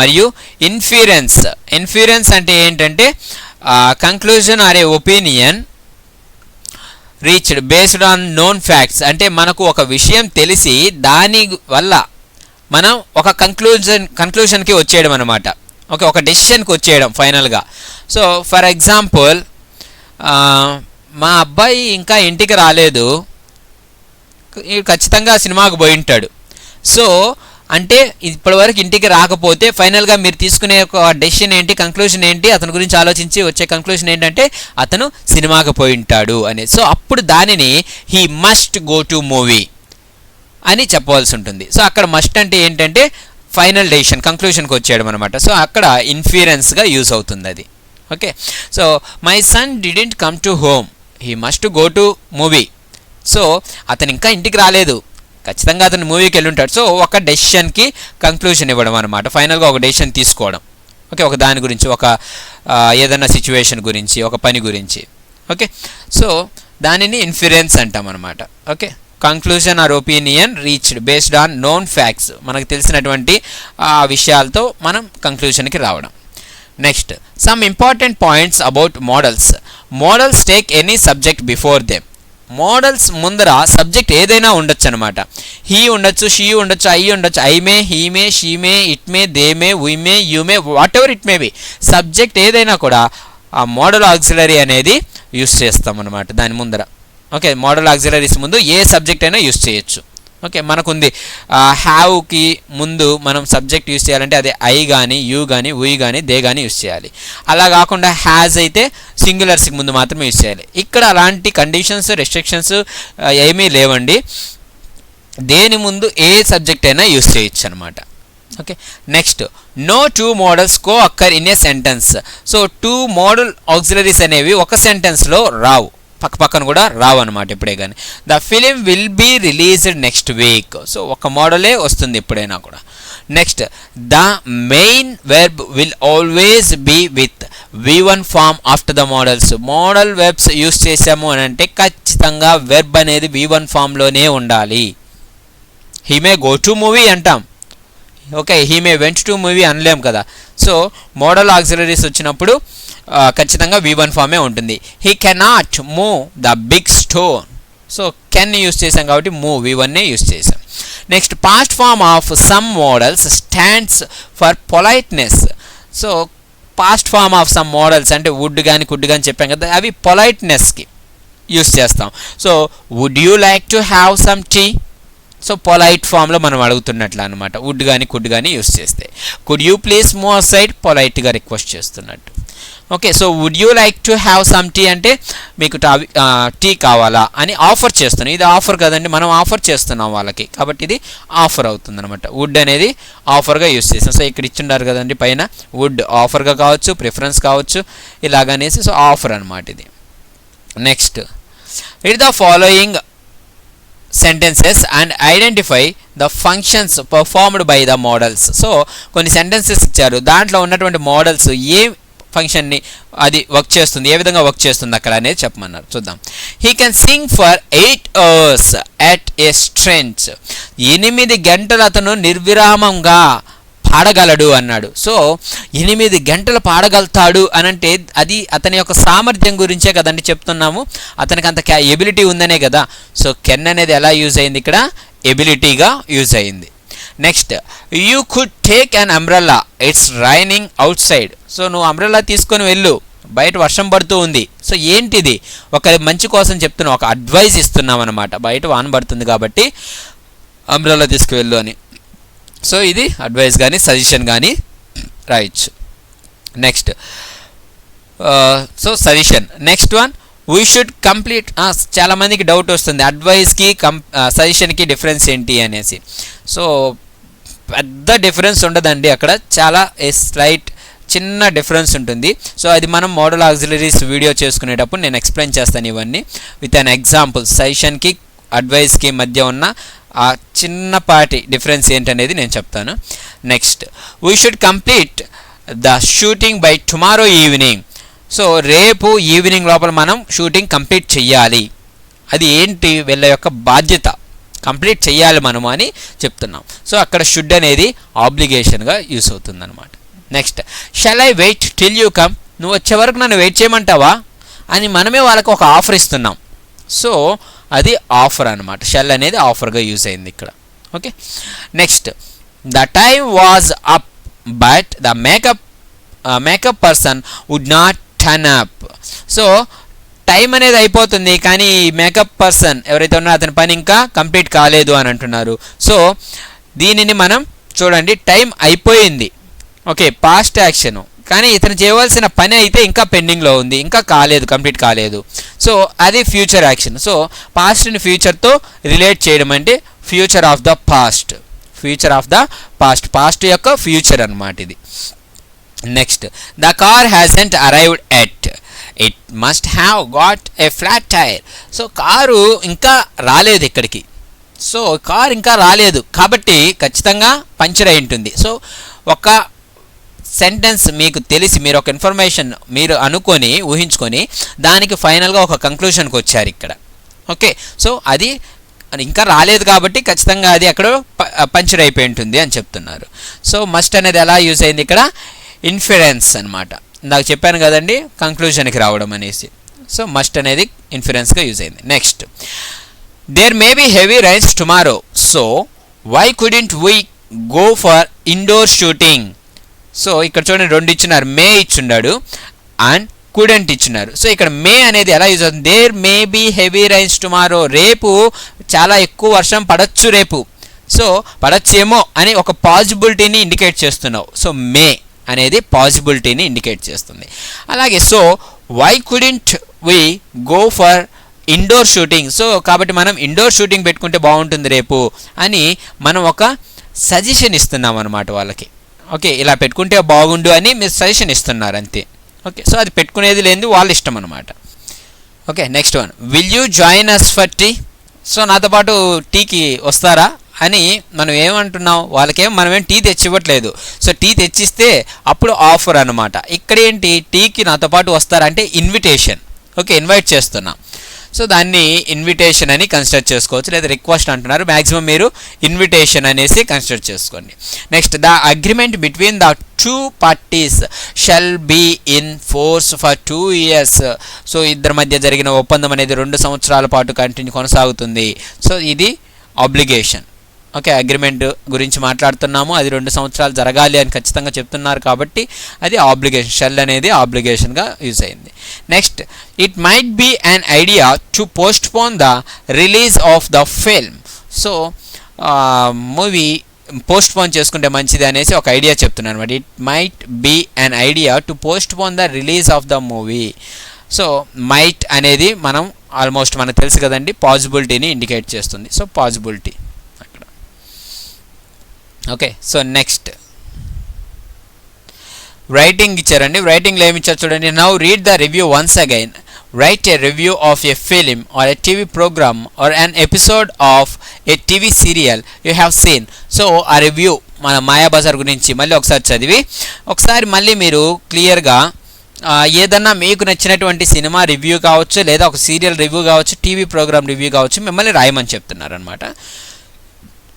మరియు ఇన్ఫ్యూరెన్స్ అంటే ఏంటంటే conclusion or a opinion reached based on known facts అంటే మనకు ఒక విషయం తెలిసి దాని వల్ల మనం ఒక కంక్లూజన్కి వచ్చేయడం అనమాట. ఓకే, ఒక డెసిషన్కి వచ్చేయడం ఫైనల్గా. సో ఫర్ ఎగ్జాంపుల్ మా అబ్బాయి ఇంకా ఇంటికి రాలేదు, ఖచ్చితంగా సినిమాకు పోయి ఉంటాడు. సో అంటే ఇప్పటివరకు ఇంటికి రాకపోతే ఫైనల్గా మీరు తీసుకునే ఒక డెసిషన్ ఏంటి, కంక్లూజన్ ఏంటి, అతని గురించి ఆలోచించి వచ్చే కంక్లూజన్ ఏంటంటే అతను సినిమాకి పోయి ఉంటాడు అనేది. సో అప్పుడు దానిని he must go to movie అని చెప్పవలసి ఉంటుంది. సో అక్కడ మస్ట్ అంటే ఏంటంటే ఫైనల్ డెసిషన్, కంక్లూషన్కి వచ్చేయడం అనమాట. సో అక్కడ ఇన్ఫ్యూరెన్స్గా యూజ్ అవుతుంది అది. Okay, so my son didn't come to home, he must go to movie. So అతను ఇంకా ఇంటికి రాలేదు, ఖచ్చితంగా అతను మూవీకి వెళ్ళి ఉంటాడు. సో ఒక డెసిషన్కి కంక్లూషన్ ఇవ్వడం అనమాట, ఫైనల్గా ఒక డెసిషన్ తీసుకోవడం. ఓకే, ఒక దాని గురించి, ఒక ఏదైనా సిచ్యువేషన్ గురించి, ఒక పని గురించి. ఓకే, సో దానిని ఇన్ఫ్యూరెన్స్ అంటాం అనమాట. Okay, conclusion or opinion reached based on known facts, మనకు తెలిసినటువంటి విషయాలతో మనం కంక్లూజన్కి రావడం. Next some important points about models take any subject before them. Models ముందర సబ్జెక్ట్ ఏదైనా ఉండొచ్చు అనమాట. హీ ఉండొచ్చు, షీ ఉండొచ్చు, ఐ ఉండొచ్చు, I may, he may, she may, it may, they may, we may, you may, whatever it may be. Subject ఏదైనా కూడా ఆ మోడల్ ఆక్సిలరీ అనేది యూస్ చేస్తాం అనమాట దాని ముందర. ఓకే, మోడల్ ఆక్సిలరీస్ ముందు ఏ సబ్జెక్ట్ అయినా యూస్ చేయొచ్చు. ఓకే, మనకుంది హ్యావ్కి ముందు మనం సబ్జెక్ట్ యూస్ చేయాలంటే అది ఐ కానీ, యూ కానీ, వీ కానీ, దే కానీ యూస్ చేయాలి. అలా కాకుండా హ్యాజ్ అయితే సింగులర్స్కి ముందు మాత్రమే యూస్ చేయాలి. ఇక్కడ అలాంటి కండిషన్స్, రెస్ట్రిక్షన్స్ ఏమీ లేవండి. దేని ముందు ఏ సబ్జెక్ట్ అయినా యూస్ చేయొచ్చు అనమాట. Okay, next no 2 models co occur in a sentence. So 2 model auxiliaries అనేవి ఒక సెంటెన్స్లో రావు, పక్కన కూడా రావు అనమాట ఎప్పుడే కానీ. The film will be released next week. So ఒక మోడలే వస్తుంది ఎప్పుడైనా కూడా. Next the main verb will always be with V1 form after the modals. Modal verbs use చేసాము అని అంటే ఖచ్చితంగా వెర్బ్ అనేది V1 ఫామ్లోనే ఉండాలి. He may go to movie అంటాం, okay, he may went to movie అనలేం కదా. సో మోడల్ ఆక్సిలరీస్ వచ్చినప్పుడు ఖచ్చితంగా V1 ఫామే ఉంటుంది. He cannot move the big stone. So can use చేసాం కాబట్టి మూవ్ V1నే యూస్ చేసాం. Next past form of some models stands for politeness. So past form of some models అంటే వుడ్ కానీ కుడ్ కానీ చెప్పాం కదా, అవి పొలైట్నెస్కి యూస్ చేస్తాం. So would you like to have some tea. So polite ఫామ్లో మనం అడుగుతున్నట్లు అనమాట, వుడ్ కానీ కుడ్ కానీ యూస్ చేస్తే. Could you please move side, పొలైట్గా రిక్వెస్ట్ చేస్తున్నట్టు. Okay, so would you like to have some tea అంటే మీకు టీ కావాలా అని ఆఫర్ చేస్తున్నాం. ఇది ఆఫర్ కదండి, మనం ఆఫర్ చేస్తున్నాం వాళ్ళకి, కాబట్టి ఇది ఆఫర్ అవుతుంది అనమాట. వుడ్ అనేది ఆఫర్గా యూస్ చేస్తాం. సో ఇక్కడ ఇచ్చిండారు కదండి పైన, వుడ్ ఆఫర్గా కావచ్చు, ప్రిఫరెన్స్ కావచ్చు, ఇలాగనేసి. సో ఆఫర్ అనమాట ఇది. Next read the following sentences and identify the functions performed by the models. So కొన్ని సెంటెన్సెస్ ఇచ్చారు, దాంట్లో ఉన్నటువంటి మోడల్స్ ఏ ఫంక్షన్ని అది వర్క్ చేస్తుంది, ఏ విధంగా వర్క్ చేస్తుంది అక్కడ అనేది చెప్పమన్నారు. చూద్దాం. He can sing for 8 hours at a stretch. 8 గంటలు అతను నిర్విరామంగా పాడగలడు అన్నాడు. సో 8 గంటలు పాడగలుగుతాడు అని అంటే అది అతని యొక్క సామర్థ్యం గురించే కదండి చెప్తున్నాము, అతనికి అంత ఎబిలిటీ ఉందనే కదా. సో కెన్ అనేది ఎలా యూజ్ అయింది ఇక్కడ, ఎబిలిటీగా యూజ్ అయింది. Next, you could take an umbrella, it's raining out side. So నువ్వు అంబ్రెల్లా తీసుకొని వెళ్ళు, బయట వర్షం పడుతూ ఉంది. సో ఏంటిది, ఒక మంచి కోసం చెప్తున్నాం, ఒక అడ్వైజ్ ఇస్తున్నాం అనమాట. బయట వాన పడుతుంది కాబట్టి అంబ్రెల్లా తీసుకువెళ్ళు అని. సో ఇది అడ్వైస్ కానీ సజెషన్ కానీ రాయొచ్చు. Next, so suggestion. Next one, we should complete. చాలామందికి డౌట్ వస్తుంది అడ్వైస్కి సజెషన్కి డిఫరెన్స్ ఏంటి అనేసి. సో పెద్ద డిఫరెన్స్ ఉండదండి, అక్కడ చాలా స్లైట్ చిన్న డిఫరెన్స్ ఉంటుంది. సో అది మనం మోడల్ ఆక్సిలరీస్ వీడియో చేసుకునేటప్పుడు నేను ఎక్స్ప్లెయిన్ చేస్తాను ఇవన్నీ విత్ అన్ ఎగ్జాంపుల్. సజెషన్కి అడ్వైస్కి మధ్య ఉన్న ఆ చిన్నపాటి డిఫరెన్స్ ఏంటనేది నేను చెప్తాను. Next, we should complete the shooting by tomorrow evening. So రేపు ఈవినింగ్ లోపల మనం షూటింగ్ కంప్లీట్ చెయ్యాలి. అది ఏంటి, వీళ్ళ యొక్క బాధ్యత, కంప్లీట్ చెయ్యాలి మనము అని చెప్తున్నాం. సో అక్కడ షుడ్ అనేది ఆబ్లిగేషన్గా యూస్ అవుతుంది అనమాట. Next, shall I wait till you come, నువ్వు వచ్చే వరకు నన్ను వెయిట్ చేయమంటావా అని మనమే వాళ్ళకి ఒక ఆఫర్ ఇస్తున్నాం. సో అది ఆఫర్ అనమాట. షెల్ అనేది ఆఫర్గా యూజ్ అయింది ఇక్కడ. Okay. Next, the time was up but the makeup person would not turn up. So time అనేది అయిపోతుంది కానీ మేకప్ పర్సన్ ఎవరైతే ఉన్నారో అతని పని ఇంకా కంప్లీట్ కాలేదు అని అంటున్నారు. సో దీనిని మనం చూడండి, టైం అయిపోయింది, ఓకే, పాస్ట్ యాక్షన్, కానీ ఇతను చేయవలసిన పని అయితే ఇంకా పెండింగ్లో ఉంది, ఇంకా కాలేదు, కంప్లీట్ కాలేదు. సో అది ఫ్యూచర్ యాక్షన్. సో పాస్ట్ని ఫ్యూచర్తో రిలేట్ చేయడం అంటే future of the past, future of the past, past యొక్క ఫ్యూచర్ అన్నమాట ఇది. Next, the car hasn't arrived yet, it must have got a flat tyre. So car ఇంకా రాలేదు ఇక్కడికి. సో కార్ ఇంకా రాలేదు కాబట్టి ఖచ్చితంగా పంచర్ అయి ఉంటుంది. సో ఒక సెంటెన్స్ మీకు తెలిసి మీరు ఒక ఇన్ఫర్మేషన్ మీరు అనుకొని ఊహించుకొని దానికి ఫైనల్గా ఒక కంక్లూషన్కి వచ్చారు ఇక్కడ. ఓకే. సో అది ఇంకా రాలేదు కాబట్టి ఖచ్చితంగా అది అక్కడ పంచర్ అయిపోయి ఉంటుంది అని చెప్తున్నారు. సో మస్ట్ అనేది ఎలా యూజ్ అయింది ఇక్కడ, ఇన్ఫరెన్స్ అనమాట. నాకు చెప్పాను కదండి కంక్లూషన్కి రావడం అనేసి. సో మస్ట్ అనేది ఇన్ఫరెన్స్గా యూజ్ అయింది. Next, there may be heavy rains tomorrow, so why couldn't we go for indoor shooting. So ఇక్కడ చూడండి, రెండు ఇచ్చినారు, మే ఇచ్చున్నాడు అండ్ కుడెంట్ ఇచ్చినారు. సో ఇక్కడ మే అనేది ఎలా యూజ్ అవుతుంది, there may be heavy rains tomorrow, రేపు చాలా ఎక్కువ వర్షం పడచ్చు రేపు. సో పడచ్చేమో అని ఒక పాసిబిలిటీని ఇండికేట్ చేస్తున్నావు. సో మే అనేది పాసిబిలిటీని ఇండికేట్ చేస్తుంది. అలాగే so why couldn't we go for indoor shooting. So కాబట్టి మనం ఇండోర్ షూటింగ్ పెట్టుకుంటే బాగుంటుంది రేపు అని మనం ఒక సజెషన్ ఇస్తున్నాం అన్నమాట వాళ్ళకి. ఓకే, ఇలా పెట్టుకుంటే బాగుండు అని మీరు సజెషన్ ఇస్తున్నారు అంతే. ఓకే, సో అది పెట్టుకునేది లేనిది వాళ్ళ ఇష్టం అనమాట. Okay. Next one, will you join us for tea. So నాతో పాటు టీకి వస్తారా అని మనం ఏమంటున్నాం, వాళ్ళకేం మనమేం టీ తెచ్చివ్వట్లేదు. సో టీ తెచ్చిస్తే అప్పుడు ఆఫర్ అనమాట. ఇక్కడ ఏంటి, టీకి నాతో పాటు వస్తారంటే ఇన్విటేషన్. ఓకే, ఇన్వైట్ చేస్తున్నాం. సో దాన్ని ఇన్విటేషన్ అని కన్సిడర్ చేసుకోవచ్చు, లేదా రిక్వెస్ట్ అంటున్నారు, మ్యాక్సిమం మీరు ఇన్విటేషన్ అనేసి కన్సిడర్ చేసుకోండి. Next, the agreement between the two parties shall be in force for 2 years. So ఇద్దరి మధ్య జరిగిన ఒప్పందం అనేది 2 సంవత్సరాల పాటు కొనసాగుతుంది. సో ఇది ఆబ్లిగేషన్. ఓకే, అగ్రిమెంట్ గురించి మాట్లాడుతున్నాము, అది 2 సంవత్సరాలు జరగాలి అని ఖచ్చితంగా చెప్తున్నారు కాబట్టి అది ఆబ్లిగేషన్, షెల్ అనేది ఆబ్లిగేషన్గా యూజ్ అయింది. Next, it might be an idea to postpone the release of the film. So movie postpone చేసుకుంటే మంచిది అనేసి ఒక ఐడియా చెప్తున్నాను అనమాట. It might be an idea to postpone the release of the movie. So might అనేది మనం almost మనకు తెలుసు కదండి, పాసిబిలిటీని ఇండికేట్ చేస్తుంది. సో పాసిబిలిటీ అక్కడ. ఓకే. సో నెక్స్ట్, రైటింగ్ ఇచ్చారండి. రైటింగ్లో ఏమి ఇచ్చారు చూడండి. Now read the review once again. Write a review of a film or a TV program or an episode of a TV serial you have seen. So ఆ review మన మాయాబజార్ గురించి మళ్ళీ ఒకసారి చదివి ఒకసారి మళ్ళీ మీరు క్లియర్గా ఏదన్నా మీకు నచ్చినటువంటి సినిమా రివ్యూ కావచ్చు, లేదా ఒక సీరియల్ రివ్యూ కావచ్చు, టీవీ ప్రోగ్రామ్ రివ్యూ కావచ్చు, మిమ్మల్ని రాయమని చెప్తున్నారు అనమాట.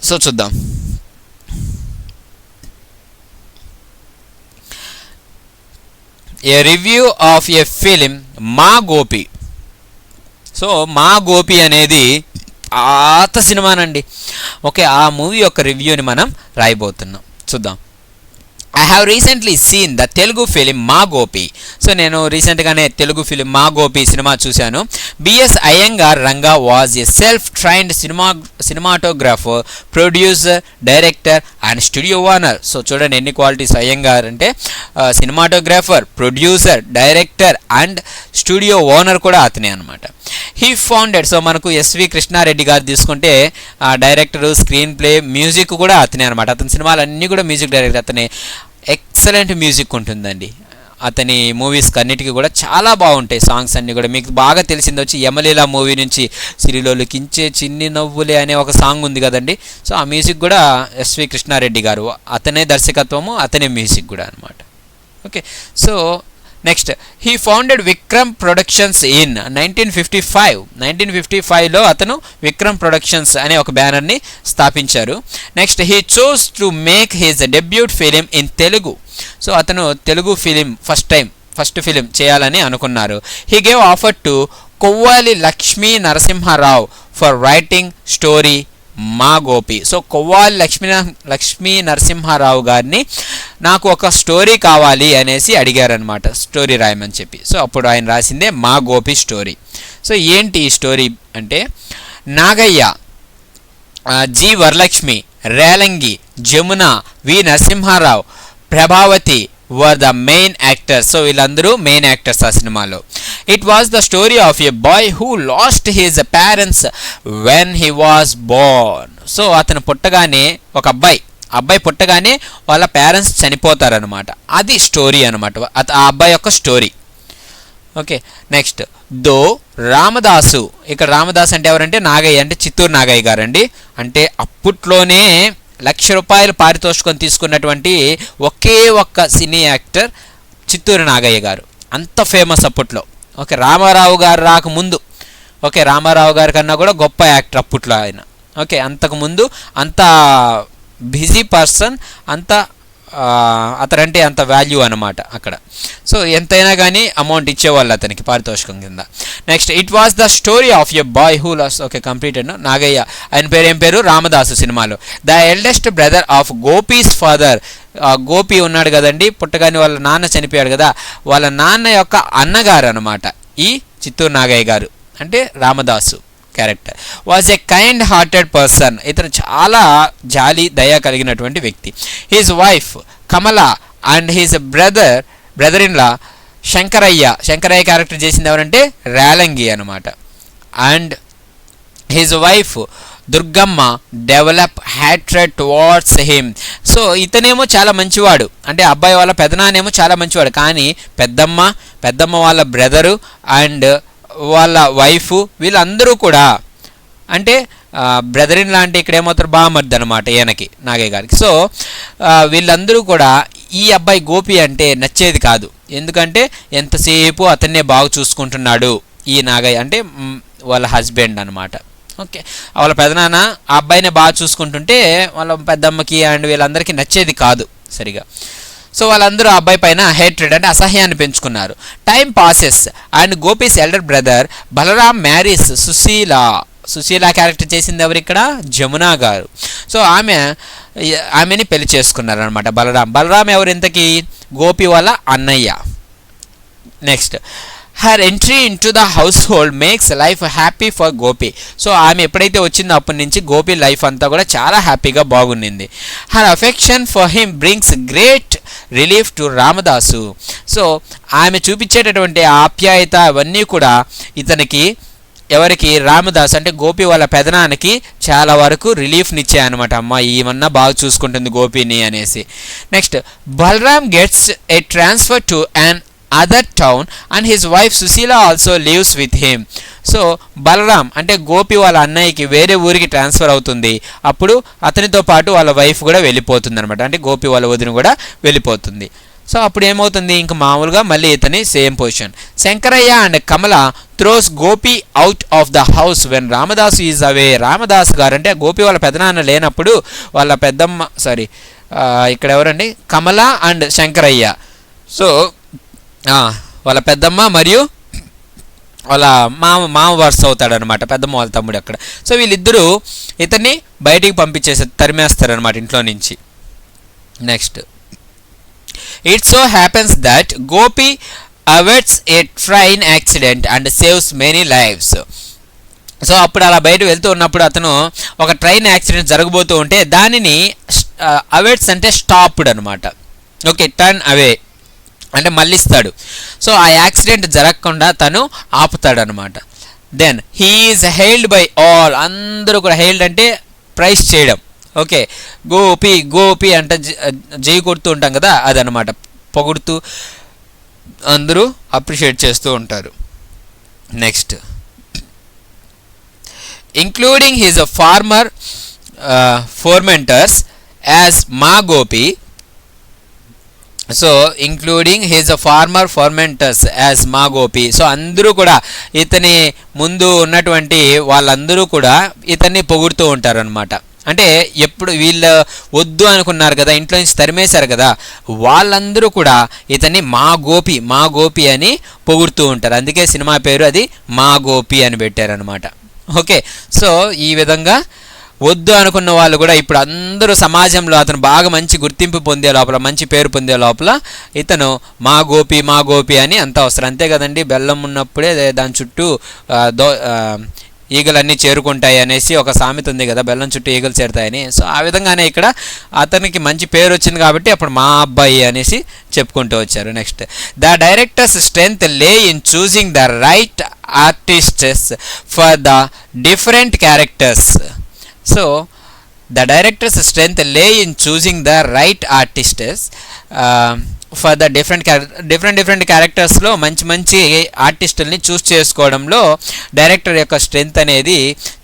సో చూద్దాం. ఏ review of A film Ma Gopi. So మా గోపి అనేది పాత సినిమానండి. ఓకే, ఆ మూవీ యొక్క రివ్యూని మనం రాయబోతున్నాం. చూద్దాం. I have recently seen the Telugu film Ma Gopi. So నేను రీసెంట్గానే తెలుగు ఫిలిం మా గోపి సినిమా చూశాను. BS Ayyangar Ranga was a self trained cinematographer, producer, director and studio owner. So చూడండి ఎన్ని క్వాలిటీస్. అయ్యంగార్ అంటే cinematographer, producer, director and studio owner కూడా అతనే అనమాట. He founded, so మనకు ఎస్వి కృష్ణారెడ్డి గారు తీసుకుంటే డైరెక్టర్, స్క్రీన్ ప్లే, మ్యూజిక్ కూడా అతనే అనమాట. అతని సినిమాలన్నీ కూడా మ్యూజిక్ డైరెక్టర్ అతనే. ఎక్సలెంట్ మ్యూజిక్ ఉంటుందండి అతని మూవీస్కి అన్నిటికీ కూడా చాలా బాగుంటాయి సాంగ్స్ అన్నీ కూడా. మీకు బాగా తెలిసింది వచ్చి యమలీల మూవీ నుంచి సిరిలోలికించే చిన్ని నవ్వులే అనే ఒక సాంగ్ ఉంది కదండి. సో ఆ మ్యూజిక్ కూడా ఎస్వి కృష్ణారెడ్డి గారు, అతనే దర్శకత్వము, అతనే మ్యూజిక్ కూడా అనమాట. Okay, so next he founded Vikram productions in 1955. 1955లో అతను విక్రమ్ ప్రొడక్షన్స్ అనే ఒక బ్యానర్ని స్థాపించారు. Next he chose to make his debut film in Telugu. So అతను తెలుగు ఫిలిం ఫస్ట్ ఫిలిం చేయాలని అనుకున్నారు. He gave offer to Kovvali Lakshmi Narasimharao for writing story Maa Gopi. So Kovvali Lakshmi Narasimharao గారిని నాకు ఒక స్టోరీ కావాలి అనేసి అడిగారనమాట, స్టోరీ రాయమని చెప్పి. సో అప్పుడు ఆయన రాసిందే మా గోపి స్టోరీ. సో ఏంటి ఈ స్టోరీ అంటే, Nagaiah, G Varalakshmi, Relangi, Jamuna, V Narasimha Rao, Prabhavathi were the main actors. So వీళ్ళందరూ మెయిన్ యాక్టర్స్ ఆ సినిమాలో. It was the story of a boy who lost his parents when he was born. So అతను పుట్టగానే ఒక అబ్బాయి పుట్టగానే వాళ్ళ పేరెంట్స్ చనిపోతారనమాట. అది స్టోరీ అనమాట, ఆ అబ్బాయి యొక్క స్టోరీ. ఓకే, నెక్స్ట్ దో రామదాసు. ఇక్కడ రామదాస్ అంటే ఎవరంటే నాగయ్య, అంటే చిత్తూరు నాగయ్య గారండి. అంటే అప్పట్లోనే ₹1,00,000 పారితోషికం తీసుకున్నటువంటి ఒకే ఒక్క సినీ యాక్టర్ చిత్తూరు నాగయ్య గారు. అంత ఫేమస్ అప్పట్లో. ఓకే, రామారావు గారు రాకముందు. ఓకే, రామారావు గారి కన్నా కూడా గొప్ప యాక్టర్ అప్పట్లో ఆయన. ఓకే, అంతకుముందు అంత బిజీ పర్సన్, అంత అతనంటే అంత వాల్యూ అనమాట అక్కడ. సో ఎంతైనా కానీ అమౌంట్ ఇచ్చేవాళ్ళు అతనికి పారితోషికం కింద. Next it was the story of a boy who lost. Okay, completed. Nagaiah ఆయన పేరు ఏం పేరు? రామదాసు సినిమాలో. The eldest brother of Gopi's father. Gopi ఉన్నాడు కదండి, పుట్టగానే వాళ్ళ నాన్న చనిపోయాడు కదా, వాళ్ళ నాన్న యొక్క అన్నగారు అనమాట ఈ చిత్తూరు నాగయ్య గారు, అంటే Ramadasu character. Was a kind hearted person. ఇతను చాలా జాలి, దయ కలిగినటువంటి వ్యక్తి. His wife Kamala and his brother in law Shankaraiah character చేసింది ఎవరంటే రేలంగి అనమాట. And his wife Durgamma develop hatred towards him. So ఇతనేమో చాలా మంచివాడు, అంటే అబ్బాయి వాళ్ళ పెదనానేమో చాలా మంచివాడు, కానీ పెద్దమ్మ వాళ్ళ బ్రదరు అండ్ వాళ్ళ వైఫ్ వీళ్ళందరూ కూడా, అంటే బ్రదర్ ఇన్ లా అంటే ఇక్కడ ఏమవుతారు, బామర్ది అనమాట ఈయనకి, నాగయ్య గారికి. సో వీళ్ళందరూ కూడా ఈ అబ్బాయి గోపి అంటే నచ్చేది కాదు. ఎందుకంటే ఎంతసేపు అతన్నే బాగా చూసుకుంటున్నాడు ఈ నాగయ్య, అంటే వాళ్ళ హస్బెండ్ అనమాట. ఓకే, వాళ్ళ పెదనాన్న ఆ అబ్బాయిని బాగా చూసుకుంటుంటే వాళ్ళ పెద్దమ్మకి అండ్ వీళ్ళందరికీ నచ్చేది కాదు సరిగా. సో వాళ్ళందరూ ఆ అబ్బాయి పైన హేట్రెడ్ అంటే అసహ్యాన్ని పెంచుకున్నారు. Time passes and Gopi's elder brother Balaram marries Sushila character చేసింది ఎవరు ఇక్కడ? జమున గారు. సో ఆమెని పెళ్లి చేసుకున్నారు అనమాట బలరామ్ ఎవరు ఇంతకీ? గోపి వాళ్ళ అన్నయ్య. Next her entry in to the house hold makes life happy for Gopi. So ఆమె ఎప్పుడైతే వచ్చిందో అప్పటి నుంచి గోపి లైఫ్ అంతా కూడా చాలా హ్యాపీగా బాగుండింది. Her affection for him brings great relief to Ramadasu. So ఆమె చూపించేటటువంటి ఆప్యాయత అవన్నీ కూడా ఇతనికి, ఎవరికి? రామదాస్ అంటే గోపి వాళ్ళ పెదనానికి చాలా వరకు రిలీఫ్నిచ్చాయన్నమాట. అమ్మ ఏమన్నా బాగా చూసుకుంటుంది గోపిని అనేసి. Next Balaram gets a transfer to another town and his wife Sushila also lives with him. So Balaram అంటే గోపి వాళ్ళ అన్నయ్యకి వేరే ఊరికి ట్రాన్స్ఫర్ అవుతుంది. అప్పుడు అతనితో పాటు వాళ్ళ వైఫ్ కూడా వెళ్ళిపోతుంది అనమాట, అంటే గోపి వాళ్ళ వదిన కూడా వెళ్ళిపోతుంది. సో అప్పుడు ఏమవుతుంది, ఇంక మామూలుగా మళ్ళీ ఇతని same position. Shankaraiah and Kamala throws Gopi out of the house when Ramadasu is away. Ramadas గారు అంటే గోపి వాళ్ళ పెదనాన్న లేనప్పుడు వాళ్ళ పెద్దమ్మ ఇక్కడ ఎవరండి? కమల అండ్ శంకరయ్య. సో వాళ్ళ పెద్దమ్మ మరియు వాళ్ళ మామ వరుస అవుతాడనమాట, పెద్దమ్మ వాళ్ళ తమ్ముడు అక్కడ. సో వీళ్ళిద్దరూ ఇతన్ని బయటికి తరిమేస్తారనమాట ఇంట్లో నుంచి. Next, it so happens that Gopi avoids A train accident and saves many lives. So అప్పుడు అలా బయట వెళ్తూ ఉన్నప్పుడు అతను ఒక ట్రైన్ యాక్సిడెంట్ జరగబోతూ ఉంటే దానిని అవాయిడ్స్ అంటే స్టాప్డ్ అనమాట. ఓకే, టర్న్ అవే అంటే మళ్ళిస్తాడు. సో ఆ యాక్సిడెంట్ జరగకుండా తను ఆపుతాడు అనమాట. Then he is hailed by all, అందరూ కూడా హెయిల్డ్ అంటే ప్రైజ్ చేయడం. ఓకే, గోపి గోపి అంటే జై కొడుతూ ఉంటాం కదా, అదనమాట. పొగుడుతూ అందరూ అప్రిషియేట్ చేస్తూ ఉంటారు. Next, including his former fomenters as Maa Gopi. So including his former fomenters as Maa Gopi. So అందరూ కూడా ఇతని ముందు ఉన్నటువంటి వాళ్ళందరూ కూడా ఇతన్ని పొగుడుతూ ఉంటారనమాట. అంటే ఎప్పుడు వీళ్ళు వద్దు అనుకున్నారు కదా, ఇంట్లో నుంచి తరిమేశారు కదా, వాళ్ళందరూ కూడా ఇతన్ని మా గోపి మా గోపి అని పొగుడుతూ ఉంటారు. అందుకే సినిమా పేరు అది మా గోపి అని పెట్టారనమాట. ఓకే, సో ఈ విధంగా వద్దు అనుకున్న వాళ్ళు కూడా ఇప్పుడు అందరూ సమాజంలో అతను బాగా మంచి గుర్తింపు పొందే లోపల, మంచి పేరు పొందే లోపల ఇతను మా గోపి అని అంత అవసరం. అంతే కదండి, బెల్లం ఉన్నప్పుడే దాని చుట్టూ ఈగలన్నీ చేరుకుంటాయి అనేసి ఒక సామెత ఉంది కదా, బెల్లం చుట్టూ ఈగలు చేరుతాయని. సో ఆ విధంగానే ఇక్కడ అతనికి మంచి పేరు వచ్చింది కాబట్టి అప్పుడు మా అబ్బాయి అనేసి చెప్పుకుంటూ వచ్చారు. Next, the director's strength lay in choosing the right artists for the different క్యారెక్టర్స్. So the director's strength lay in choosing the right artists for the different క్యారెక్టర్స్లో మంచి ఆర్టిస్టుల్ని చూస్ చేసుకోవడంలో డైరెక్టర్ యొక్క స్ట్రెంగ్త్ అనేది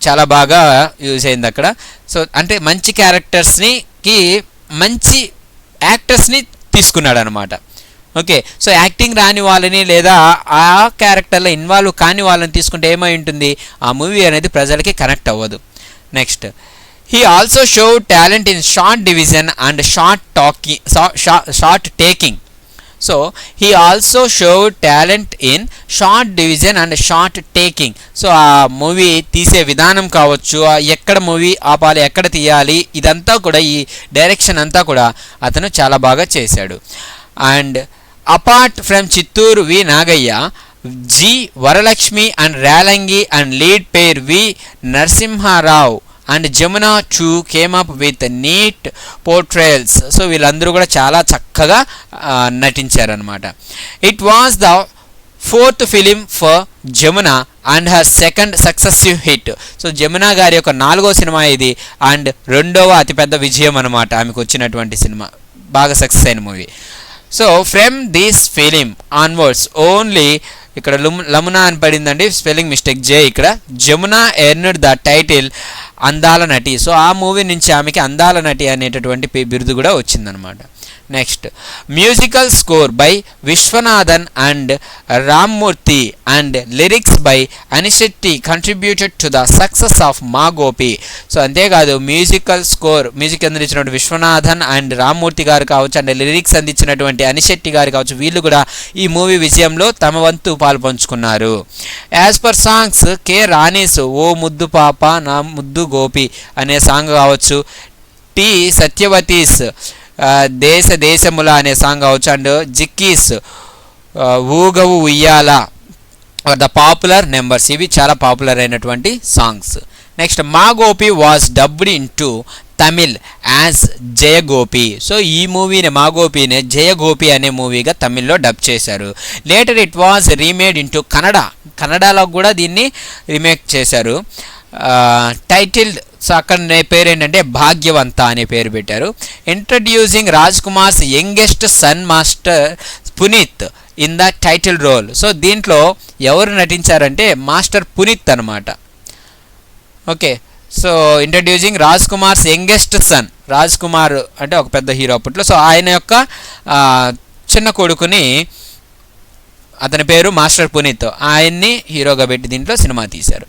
చాలా బాగా యూజ్ అయింది అక్కడ. సో అంటే మంచి క్యారెక్టర్స్కి మంచి యాక్టర్స్ని తీసుకున్నాడు అనమాట. ఓకే, సో యాక్టింగ్ రాని వాళ్ళని లేదా ఆ క్యారెక్టర్లో ఇన్వాల్వ్ కాని వాళ్ళని తీసుకుంటే ఏమై ఉంటుంది, ఆ మూవీ అనేది ప్రజలకి కనెక్ట్ అవ్వదు. Next, he also showed talent in short division and short taking. So he also showed talent in short division and short taking. So ఆ మూవీ తీసే విధానం కావచ్చు, ఎక్కడ మూవీ ఆపాలి, ఎక్కడ తీయాలి, ఇదంతా కూడా ఈ డైరెక్షన్ అంతా కూడా అతను చాలా బాగా చేశాడు. And apart from Chittoor V Nagaiah, G Varalakshmi and Relangi and lead pair V Narasimha Rao and Jamuna చూ came up with neat portrayals. So వీళ్ళందరూ కూడా చాలా చక్కగా నటించారనమాట. It was the 4th film for Jamuna and her 2nd successive hit. So Jamuna గారి యొక్క 4వ సినిమా ఇది అండ్ 2వ అతిపెద్ద విజయం అనమాట ఆమెకు వచ్చినటువంటి సినిమా, బాగా సక్సెస్ అయిన movie. So from this film onwards only, ఇక్కడ లమునా అని పడిందండి, స్పెల్లింగ్ మిస్టేక్ జే ఇక్కడ, జమున ఎర్నడ్ ద టైటిల్ అందాల నటి. సో ఆ మూవీ నుంచి ఆమెకి అందాల నటి అనేటటువంటి బిరుదు కూడా వచ్చిందనమాట. Next, musical score by Viswanathan and Rammurthy and lyrics by Anisetti contributed to the success of మా గోపి. సో అంతేకాదు మ్యూజిక్ అందించినటువంటి విశ్వనాథన్ అండ్ రామ్మూర్తి గారు కావచ్చు, అండ్ లిరిక్స్ అందించినటువంటి అనిశెట్టి గారు కావచ్చు, వీళ్ళు కూడా ఈ మూవీ విజయంలో తమ వంతు పాలు పంచుకున్నారు. యాజ్ పర్ సాంగ్స్, కే రాణీస్ ఓ ముద్దు పాప నా ముద్దు గోపి అనే సాంగ్ కావచ్చు, టి సత్యవతీస్ దేశముల అనే సాంగ్ కావచ్చు, అండ్ జిక్కీస్ ఊగవు ఉయ్యాల ద పాపులర్ నెంబర్స్, ఇవి చాలా పాపులర్ అయినటువంటి songs. Next, Maa Gopi was dubbed into Tamil as Jayagopi. So ఈ మూవీని మా గోపిని జయగోపి అనే మూవీగా తమిళ్లో డబ్ చేశారు. Later it was remade in to కన్నడలో కూడా దీన్ని రీమేక్ చేశారు. టైటిల్డ్, సో అక్కడ పేరు ఏంటంటే భాగ్యవంత అనే పేరు పెట్టారు. Introducing Rajkumar's youngest son master Puneeth in the title role. So దీంట్లో ఎవరు నటించారంటే మాస్టర్ పునీత్ అనమాట. Okay, so introducing Rajkumar's youngest son, Rajkumar అంటే ఒక పెద్ద హీరో అప్పట్లో. సో ఆయన యొక్క చిన్న కొడుకుని, అతని పేరు మాస్టర్ పునీత్, ఆయన్ని హీరోగా పెట్టి దీంట్లో సినిమా తీశారు,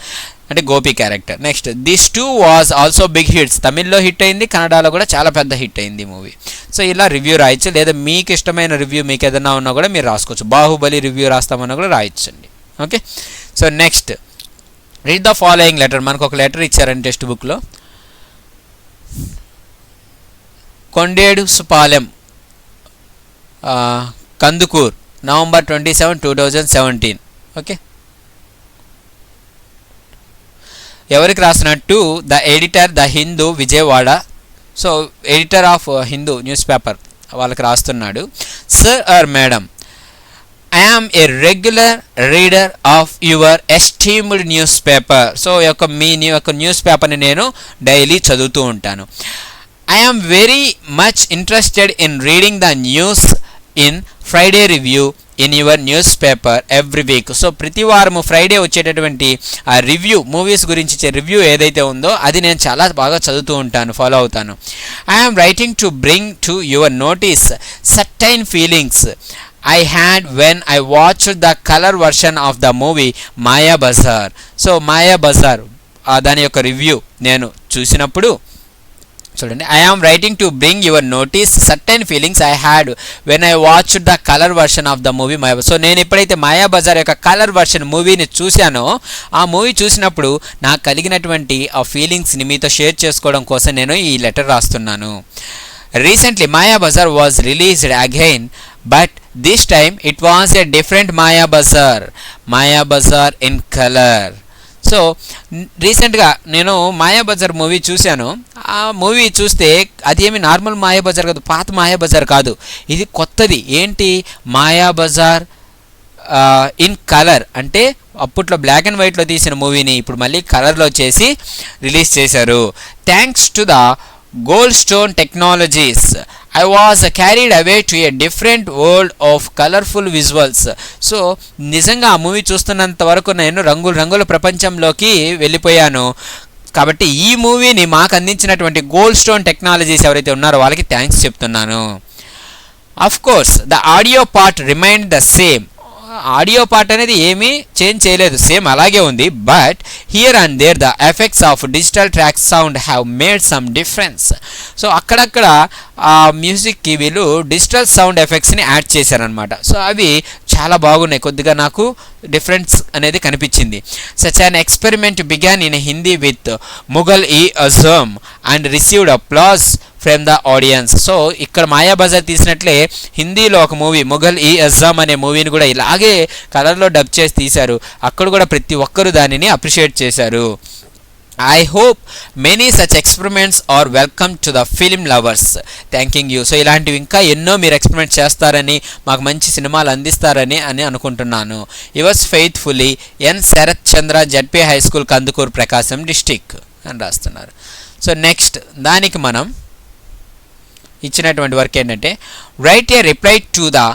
అంటే Gopi character. Next, this too was also big hits, తమిళ్లో హిట్ అయింది, కన్నడలో కూడా చాలా పెద్ద హిట్ అయింది మూవీ. సో ఇలా రివ్యూ రాయొచ్చు, లేదా మీకు ఇష్టమైన రివ్యూ మీకు ఏదైనా ఉన్నా కూడా మీరు రాసుకోవచ్చు. బాహుబలి రివ్యూ రాస్తామన్నా కూడా రాయొచ్చండి. Okay, so next, read the following letter. మనకు ఒక లెటర్ ఇచ్చారండి టెక్స్ట్ బుక్లో. కొండేడు సుపాలెం, కందుకూర్, November 27, 2017. ఓకే, ఎవరికి రాసినట్టు? The editor, the Hindu, Vijayawada. So editor of Hindu newspaper వాళ్ళకి రాస్తున్నాడు. Sir or madam, I am a regular reader of your esteemed newspaper. So మీ యొక్క న్యూస్ పేపర్ని నేను డైలీ చదువుతూ ఉంటాను. I am very much interested in reading the news in Friday review in your newspaper every week. So ప్రతి వారము Friday వచ్చేటటువంటి ఆ రివ్యూ, మూవీస్ గురించి ఇచ్చే రివ్యూ ఏదైతే ఉందో అది నేను చాలా బాగా చదువుతూ ఉంటాను, ఫాలో అవుతాను. I am writing to bring to your notice certain feelings I had when I watched the color version of the movie Maya Bazaar. So Maya Bazaar దాని యొక్క రివ్యూ నేను చూసినప్పుడు చూడండి, I am writing to bring your notice certain feelings I had when I watched the color version of the movie Maya Bazaar. So నేను ఎప్పుడైతే మాయా బజార్ యొక్క colour version మూవీని చూశానో ఆ మూవీ చూసినప్పుడు నాకు కలిగినటువంటి ఆ ఫీలింగ్స్ని మీతో షేర్ చేసుకోవడం కోసం నేను ఈ లెటర్ రాస్తున్నాను. Recently Maya Bazaar was released again, but this time it was a different Maya Bazaar in color. So రీసెంట్గా నేను మాయా బజార్ మూవీ చూశాను. ఆ మూవీ చూస్తే అది ఏమి నార్మల్ మాయా బజార్ కాదు, పాత మాయా బజార్ కాదు, ఇది కొత్తది. ఏంటి? మాయా బజార్ ఇన్ కలర్, అంటే అప్పట్లో బ్లాక్ అండ్ వైట్లో తీసిన మూవీని ఇప్పుడు మళ్ళీ కలర్లో చేసి రిలీజ్ చేశారు. Thanks to the gold stone technologies I was carried away to a different world of colorful visuals. So నిజంగా ఆ మూవీ చూస్తున్నంత వరకు నేను రంగుల ప్రపంచంలోకి వెళ్ళిపోయాను. కాబట్టి ఈ మూవీని మాకు అందించినటువంటి గోల్డ్ స్టోన్ టెక్నాలజీస్ ఎవరైతే ఉన్నారో వాళ్ళకి థ్యాంక్స్ చెప్తున్నాను. Of course the audio part remind the same. Audio part అనేది ఏమీ చేంజ్ చేయలేదు, సేమ్ అలాగే ఉంది. But here and there the effects of digital track sound have made some difference. So అక్కడక్కడ ఆ మ్యూజిక్కి వీళ్ళు డిజిటల్ సౌండ్ ఎఫెక్ట్స్ని యాడ్ చేశారనమాట. సో అవి చాలా బాగున్నాయి, కొద్దిగా నాకు డిఫరెన్స్ అనేది కనిపించింది. Such an experiment began in Hindi with Mughal-e-Azam and received applause from the audience. So ఇక్కడ మాయా బజార్ తీసినట్లే హిందీలో ఒక మూవీ Mughal-e-Azam అనే మూవీని కూడా ఇలాగే కలర్లో డబ్ చేసి తీశారు. అక్కడ కూడా ప్రతి ఒక్కరూ దానిని అప్రిషియేట్ చేశారు. I hope many such experiments are welcome to the film lovers. Thanking you. So ఇలాంటివి ఇంకా ఎన్నో మీరు ఎక్స్పెరిమెంట్ చేస్తారని, మాకు మంచి సినిమాలు అందిస్తారని అనుకుంటున్నాను. యువర్స్ ఫెయిత్ఫుల్లీ ఎన్ శరత్ చంద్ర, జడ్పీ హై స్కూల్, కందుకూరు, ప్రకాశం డిస్టిక్ అని రాస్తున్నారు. సో నెక్స్ట్ దానికి మనం ఇచ్చినటువంటి వర్క్ ఏంటంటే, right A reply to the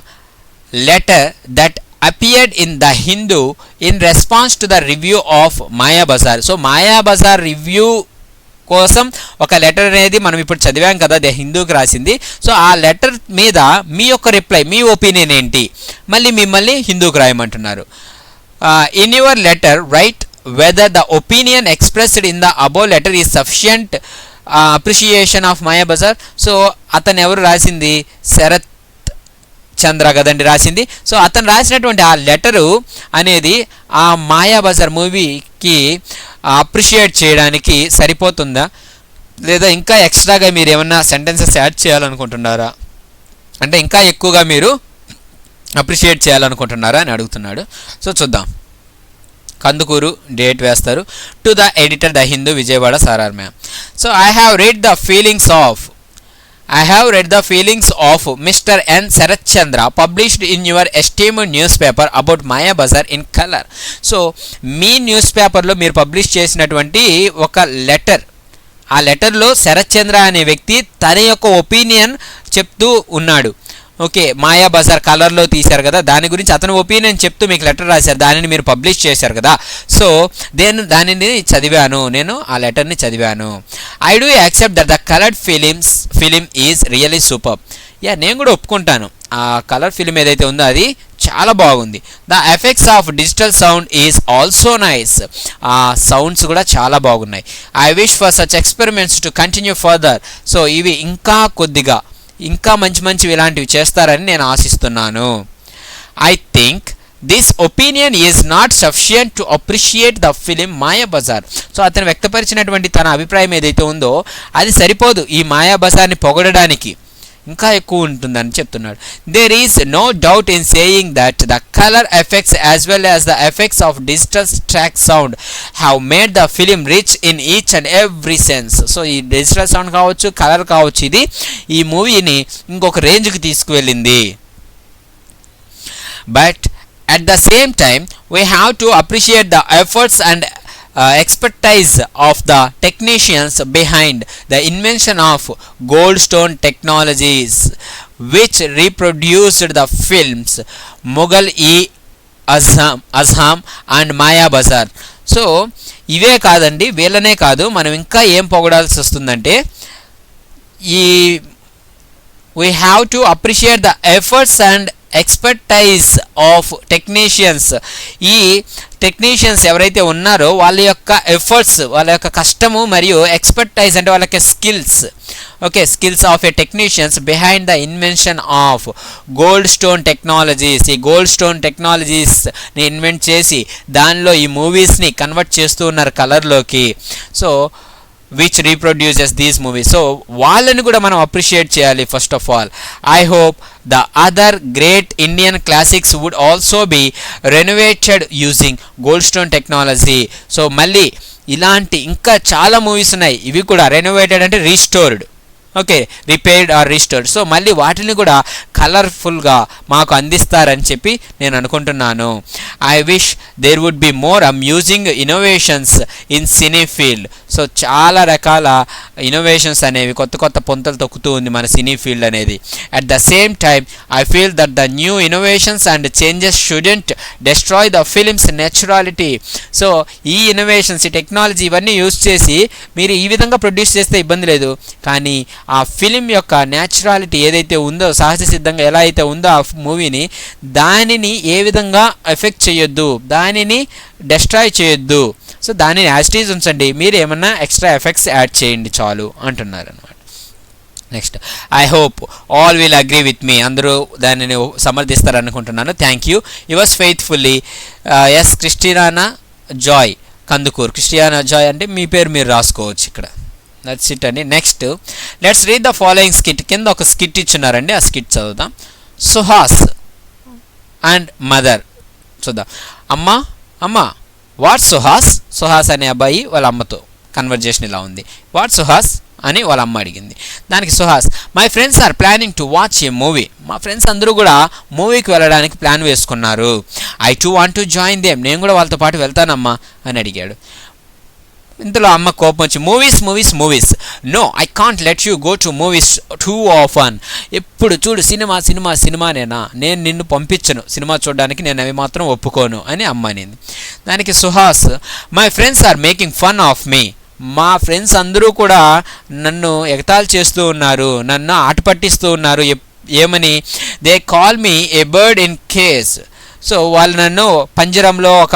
letter that appeared in the Hindu in response to the review of Maya Bazaar. So Maya Bazaar review కోసం ఒక లెటర్ అనేది మనం ఇప్పుడు చదివాం కదా, ద హిందూకి రాసింది. సో ఆ లెటర్ మీద మీ యొక్క రిప్లై, మీ ఒపీనియన్ ఏంటి, మళ్ళీ మిమ్మల్ని హిందూకి రాయమంటున్నారు. In your letter write whether the opinion expressed in the above letter is sufficient appreciation of Maya Bazaar. So అతను ఎవరు రాసింది? శరత్ చంద్ర కదండి రాసింది. సో అతను రాసినటువంటి ఆ లెటరు అనేది ఆ మాయా బజార్ మూవీకి అప్రిషియేట్ చేయడానికి సరిపోతుందా, లేదా ఇంకా ఎక్స్ట్రాగా మీరు ఏమన్నా సెంటెన్సెస్ యాడ్ చేయాలనుకుంటున్నారా, అంటే ఇంకా ఎక్కువగా మీరు అప్రిషియేట్ చేయాలనుకుంటున్నారా అని అడుగుతున్నాడు. సో చూద్దాం. కందుకూరు డేట్ వేస్తారు. To the editor, the Hindu, Vijayawada, sir or ma'am. So I have read the feelings of Mr. N. Sarath Chandra published in your esteemed newspaper about Maya Bazaar in color. So me news పేపర్లో మీరు publish చేసినటువంటి ఒక letter, ఆ లెటర్లో శరత్ చంద్ర అనే వ్యక్తి తన యొక్క ఒపీనియన్ చెప్తూ ఉన్నాడు. ఓకే, మాయా బజార్ కలర్లో తీశారు కదా, దాని గురించి అతను ఒపీనియన్ చెప్తూ మీకు లెటర్ రాశారు, దానిని మీరు పబ్లిష్ చేశారు కదా. సో దానిని చదివాను, నేను ఆ లెటర్ని చదివాను. I do accept that the coloured film is really super. నేను కూడా ఒప్పుకుంటాను, ఆ కలర్ ఫిలిం ఏదైతే ఉందో అది చాలా బాగుంది. The effects of digital sound is also nice. ఆ సౌండ్స్ కూడా చాలా బాగున్నాయి. I wish for such experiments to continue further. So ఇవి ఇంకా మంచి ఇలాంటివి చేస్తారని నేను ఆశిస్తున్నాను. I think this opinion is not sufficient to appreciate the film Mayabazar. So అతను వ్యక్తపరిచినటువంటి తన అభిప్రాయం ఏదైతే ఉందో అది సరిపోదు ఈ మాయాబజార్ని పొగడడానికి, ఇంకా ఎక్కువ ఉంటుందని చెప్తున్నాడు. There is no doubt in saying that the colour effects as well as the effects of digital track sound have made the film rich in each and every sense. So ఈ డిజిటల్ సౌండ్ కావచ్చు, colour కావచ్చు, ఇది ఈ మూవీని ఇంకొక రేంజ్కి తీసుకువెళ్ళింది. But at the same time we have to appreciate the efforts and expertise of the technicians behind the invention of Goldstone Technologies which reproduced the films Mughal-e-Azam and Mayabazar. So ఇవే కాదండి, వీళ్ళనే కాదు, మనం ఇంకా ఏం పొగడాల్సి వస్తుందంటే ఈ we have to appreciate the efforts and expertise of technicians. ఈ టెక్నీషియన్స్ ఎవరైతే ఉన్నారో వాళ్ళ యొక్క ఎఫర్ట్స్, వాళ్ళ యొక్క కష్టము మరియు ఎక్స్పర్టైజ్ అంటే వాళ్ళ యొక్క skills, okay, skills of A technicians behind the invention of gold stone technologies. ఈ గోల్డ్ స్టోన్ టెక్నాలజీస్ని ఇన్వెంట్ చేసి దానిలో ఈ మూవీస్ని కన్వర్ట్ చేస్తూ ఉన్నారు కలర్లోకి. So which reproduces these movies. So వాళ్ళని కూడా మనం అప్రిషియేట్ చేయాలి. First of all I hope the other great Indian classics would also be renovated using Goldstone technology. So మళ్ళీ ఇలాంటి ఇంకా చాలా మూవీస్ ఉన్నాయి, ఇవి కూడా రెనోవేటెడ్ అంటే restored, okay, repaired or restored. So మళ్ళీ వాటిని కూడా కలర్ఫుల్గా మాకు అందిస్తారని చెప్పి నేను అనుకుంటున్నాను. I wish there would be more amusing innovations in cine field. So చాలా రకాల ఇన్నోవేషన్స్ అనేవి కొత్త కొత్త పొంతలు తొక్కుతూ ఉంది మన సినీ ఫీల్డ్ అనేది. At the same time I feel that the new innovations and changes student destroy the films naturality. So ఈ ఇన్నోవేషన్స్, ఈ టెక్నాలజీ ఇవన్నీ యూజ్ చేసి మీరు ఈ విధంగా ప్రొడ్యూస్ చేస్తే ఇబ్బంది లేదు, కానీ ఆ ఫిలిం యొక్క న్యాచురాలిటీ ఏదైతే ఉందో, సహజ సిద్ధంగా ఎలా అయితే ఉందో ఆ మూవీని, దానిని ఏ విధంగా ఎఫెక్ట్ చేయొద్దు, దానిని డెస్ట్రాయ్ చేయొద్దు. సో దానిని యాజ్ ఇట్ ఈజ్ ఉంచండి, మీరు ఏమన్నా ఎక్స్ట్రా ఎఫెక్ట్స్ యాడ్ చేయండి చాలు అంటున్నారు అనమాట. Next, I hope all will agree with me. అందరూ దానిని సమర్థిస్తారనుకుంటున్నాను. Thank you. Yours faithfully S Christiana Joy Kandukur. Christiana Joy అంటే మీ పేరు మీరు రాసుకోవచ్చు ఇక్కడ. దట్స్ ఇట్ అండి. Next let's read the following skit. కింద ఒక స్కిట్ ఇచ్చున్నారండి, ఆ స్కిట్ చదువుదాం. Suhas and mother. చూద్దాం. అమ్మ వాట్ సుహాస్. సుహాస్ అనే అబ్బాయి వాళ్ళ అమ్మతో కన్వర్జేషన్ ఇలా ఉంది. వాట్ సుహాస్ అని వాళ్ళ అమ్మ అడిగింది. దానికి Suhas, my friends are planning to watch A movie. మా ఫ్రెండ్స్ అందరూ కూడా మూవీకి వెళ్ళడానికి ప్లాన్ వేసుకున్నారు. I too want to join them. నేను కూడా వాళ్ళతో పాటు వెళ్తానమ్మా అని అడిగాడు. ఇంతలో అమ్మ కోపం వచ్చి, movies no, I can't let you go to movies too often. ఎప్పుడు చూడు సినిమానేనా, నేను నిన్ను పంపించను సినిమా చూడడానికి, నేను అవి మాత్రం ఒప్పుకోను అని అమ్మ అనింది. దానికి Suhas, my friends are making fun of me. మా ఫ్రెండ్స్ అందరూ కూడా నన్ను ఎగతాళి చేస్తూ ఉన్నారు, నన్ను ఆట పట్టిస్తూ ఉన్నారు. ఏమని? They call me a bird in cage. So వాళ్ళు నన్ను పంజరంలో ఒక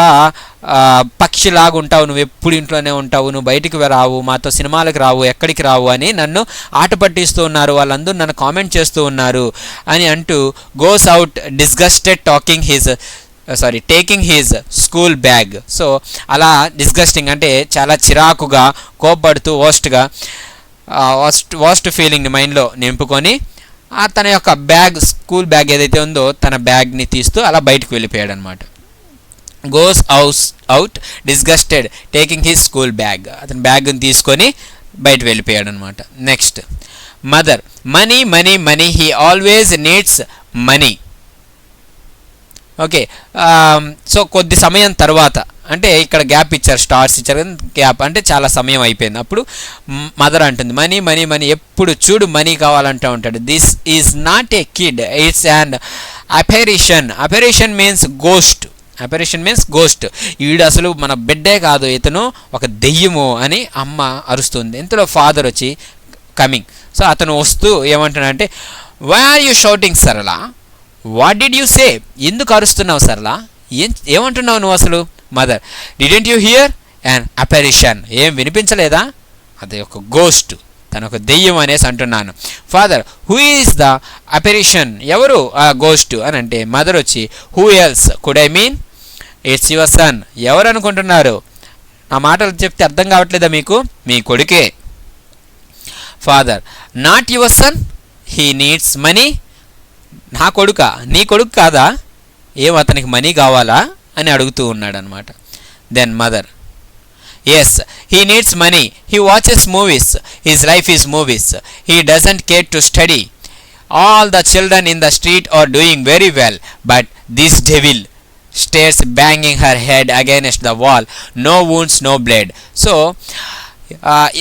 పక్షిలాగా ఉంటావు, నువ్వు ఎప్పుడు ఇంట్లోనే ఉంటావు, నువ్వు బయటికి రావు, మాతో సినిమాలకు రావు, ఎక్కడికి రావు అని నన్ను ఆట పట్టిస్తూ ఉన్నారు, వాళ్ళందరూ నన్ను కామెంట్ చేస్తూ ఉన్నారు అని అంటూ goes out disgusted taking his school bag. So అలా డిస్గస్టింగ్ అంటే చాలా చిరాకుగా, కోప్పడుతూ వర్స్ట్ ఫీలింగ్ని మైండ్లో నింపుకొని తన యొక్క స్కూల్ బ్యాగ్ ఏదైతే ఉందో తన బ్యాగ్ని తీస్తూ అలా బయటకు వెళ్ళిపోయాడు అనమాట. Goes out disgusted taking his school bag. అతని బ్యాగ్ని తీసుకొని బయట వెళ్ళిపోయాడు అనమాట. Next, mother, money he always needs money. Okay, so కొద్ది సమయం తర్వాత, అంటే ఇక్కడ గ్యాప్ ఇచ్చారు, స్టార్స్ ఇచ్చారు, గ్యాప్ అంటే చాలా సమయం అయిపోయింది. అప్పుడు మదర్ అంటుంది, మనీ ఎప్పుడు చూడు మనీ కావాలంటూ ఉంటాడు. This is not a kid, it's an apparition means ghost. వీడు అసలు మన బిడ్డే కాదు, ఇతను ఒక దెయ్యము అని అమ్మ అరుస్తుంది. ఇంతలో ఫాదర్ వచ్చి కమింగ్. సో అతను వస్తూ ఏమంటున్నాడంటే, why are you shouting Sarala, what did you say, ఎందుకు అరుస్తున్నావు సరళ, ఏమంటున్నావు నువ్వు అసలు. Mother, didn't you hear an apparition, ఏం వినిపించలేదా, అది ఒక గోస్ట్ తను ఒక దెయ్యం అనేసి అంటున్నాను. ఫాదర్, హూ ఈజ్ ద అపెరిషన్, ఎవరు ఆ గోస్ట్ అని అంటే మదర్ వచ్చి who else could I mean, it's your son, ఎవరు అనుకుంటున్నారు, నా మాటలు చెప్తే అర్థం కావట్లేదా మీకు, మీ కొడుకే. Father, not your son, he needs money, నా కొడుకా, నీ కొడుకు కాదా, ఏం అతనికి మనీ కావాలా అని అడుగుతూ ఉన్నాడు అనమాట. Then mother, yes he needs money, he watches movies, his life is movies, he doesn't care to study, all the children in the street are doing very well, but this devil stares banging her head against the wall, no wounds, no blood. So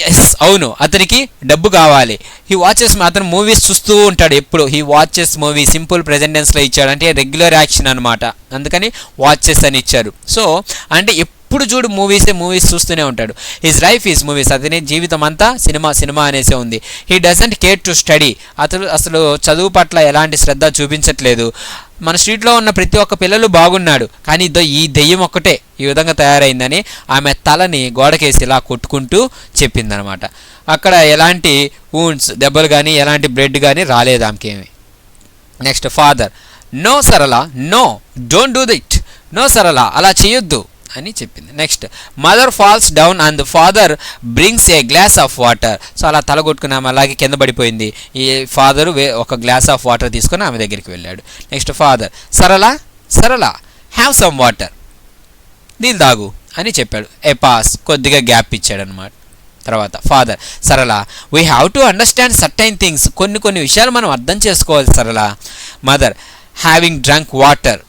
yes అవును, అతనికి డబ్బు కావాలి. He watches, అతను movies చూస్తూ ఉంటాడు ఎప్పుడు. He watches movie, simple present టెన్స్లో ఇచ్చాడు, అంటే రెగ్యులర్ యాక్షన్ అనమాట, అందుకని వాచెస్ అని ఇచ్చారు. సో అంటే ఎప్పుడు చూడు మూవీస్ చూస్తూనే ఉంటాడు. హిజ్ లైఫ్ ఈజ్ మూవీస్, అతని జీవితం అంతా సినిమా అనేసే ఉంది. He doesn't care to study, అతను అసలు చదువు పట్ల ఎలాంటి శ్రద్ధ చూపించట్లేదు. మన స్ట్రీట్లో ఉన్న ప్రతి ఒక్క పిల్లలు బాగున్నాడు, కానీ ఈ దెయ్యం ఒక్కటే ఈ విధంగా తయారైందని ఆమె తలని గోడకేసి ఇలా కొట్టుకుంటూ చెప్పిందనమాట. అక్కడ ఎలాంటి వూండ్స్, దెబ్బలు కానీ ఎలాంటి బ్లడ్ కానీ రాలేదు ఆమెకేమి. Next father, no Sarala, no don't do it, no Sarala అలా చేయొద్దు అని చెప్పింది. Next mother falls down and father brings a glass of water. So అలా తలగొట్టుకుని ఆమె అలాగే కింద పడిపోయింది. ఈ ఫాదరు ఒక గ్లాస్ ఆఫ్ వాటర్ తీసుకొని ఆమె దగ్గరికి వెళ్ళాడు. నెక్స్ట్ ఫాదర్, సరళ హ్యావ్ సమ్ వాటర్, నీళ్ళు తాగు అని చెప్పాడు. ఏ పాస్, కొద్దిగా గ్యాప్ ఇచ్చాడు అనమాట. తర్వాత ఫాదర్, సరళ we have to understand certain things, కొన్ని విషయాలు మనం అర్థం చేసుకోవాలి సరళ. Mother, having drunk water.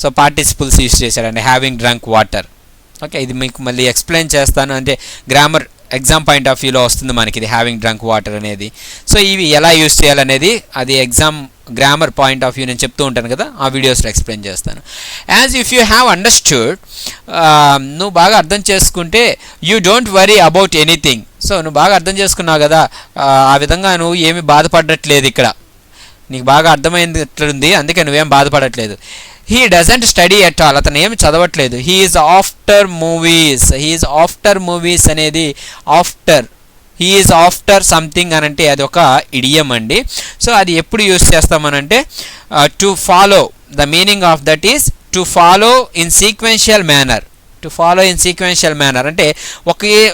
So participles use చేశాడండి, హ్యావింగ్ డ్రంక్ వాటర్. ఓకే, ఇది మీకు మళ్ళీ ఎక్స్ప్లెయిన్ చేస్తాను, అంటే గ్రామర్ ఎగ్జామ్ పాయింట్ ఆఫ్ వ్యూలో వస్తుంది మనకి ఇది హ్యావింగ్ డ్రంక్ వాటర్ అనేది. సో ఇవి ఎలా యూజ్ చేయాలనేది అది exam grammar point of view నేను చెప్తూ ఉంటాను కదా, ఆ వీడియోస్లో ఎక్స్ప్లెయిన్ చేస్తాను. As if you have understood, నువ్వు బాగా అర్థం చేసుకుంటే, you don't worry about anything. So నువ్వు బాగా అర్థం చేసుకున్నావు కదా, ఆ విధంగా నువ్వు ఏమి బాధపడట్లేదు, ఇక్కడ నీకు బాగా అర్థమైనట్లుంది, అందుకే నువ్వేం బాధపడట్లేదు. He doesn't study at all, అతను ఏమి చదవట్లేదు. హీ ఈజ్ ఆఫ్టర్ మూవీస్ అనేది హీ ఈజ్ ఆఫ్టర్ సంథింగ్ అని అంటే అది ఒక ఇడియం అండి. సో అది ఎప్పుడు యూస్ చేస్తామనంటే to follow, the meaning of that is to follow in sequential manner. అంటే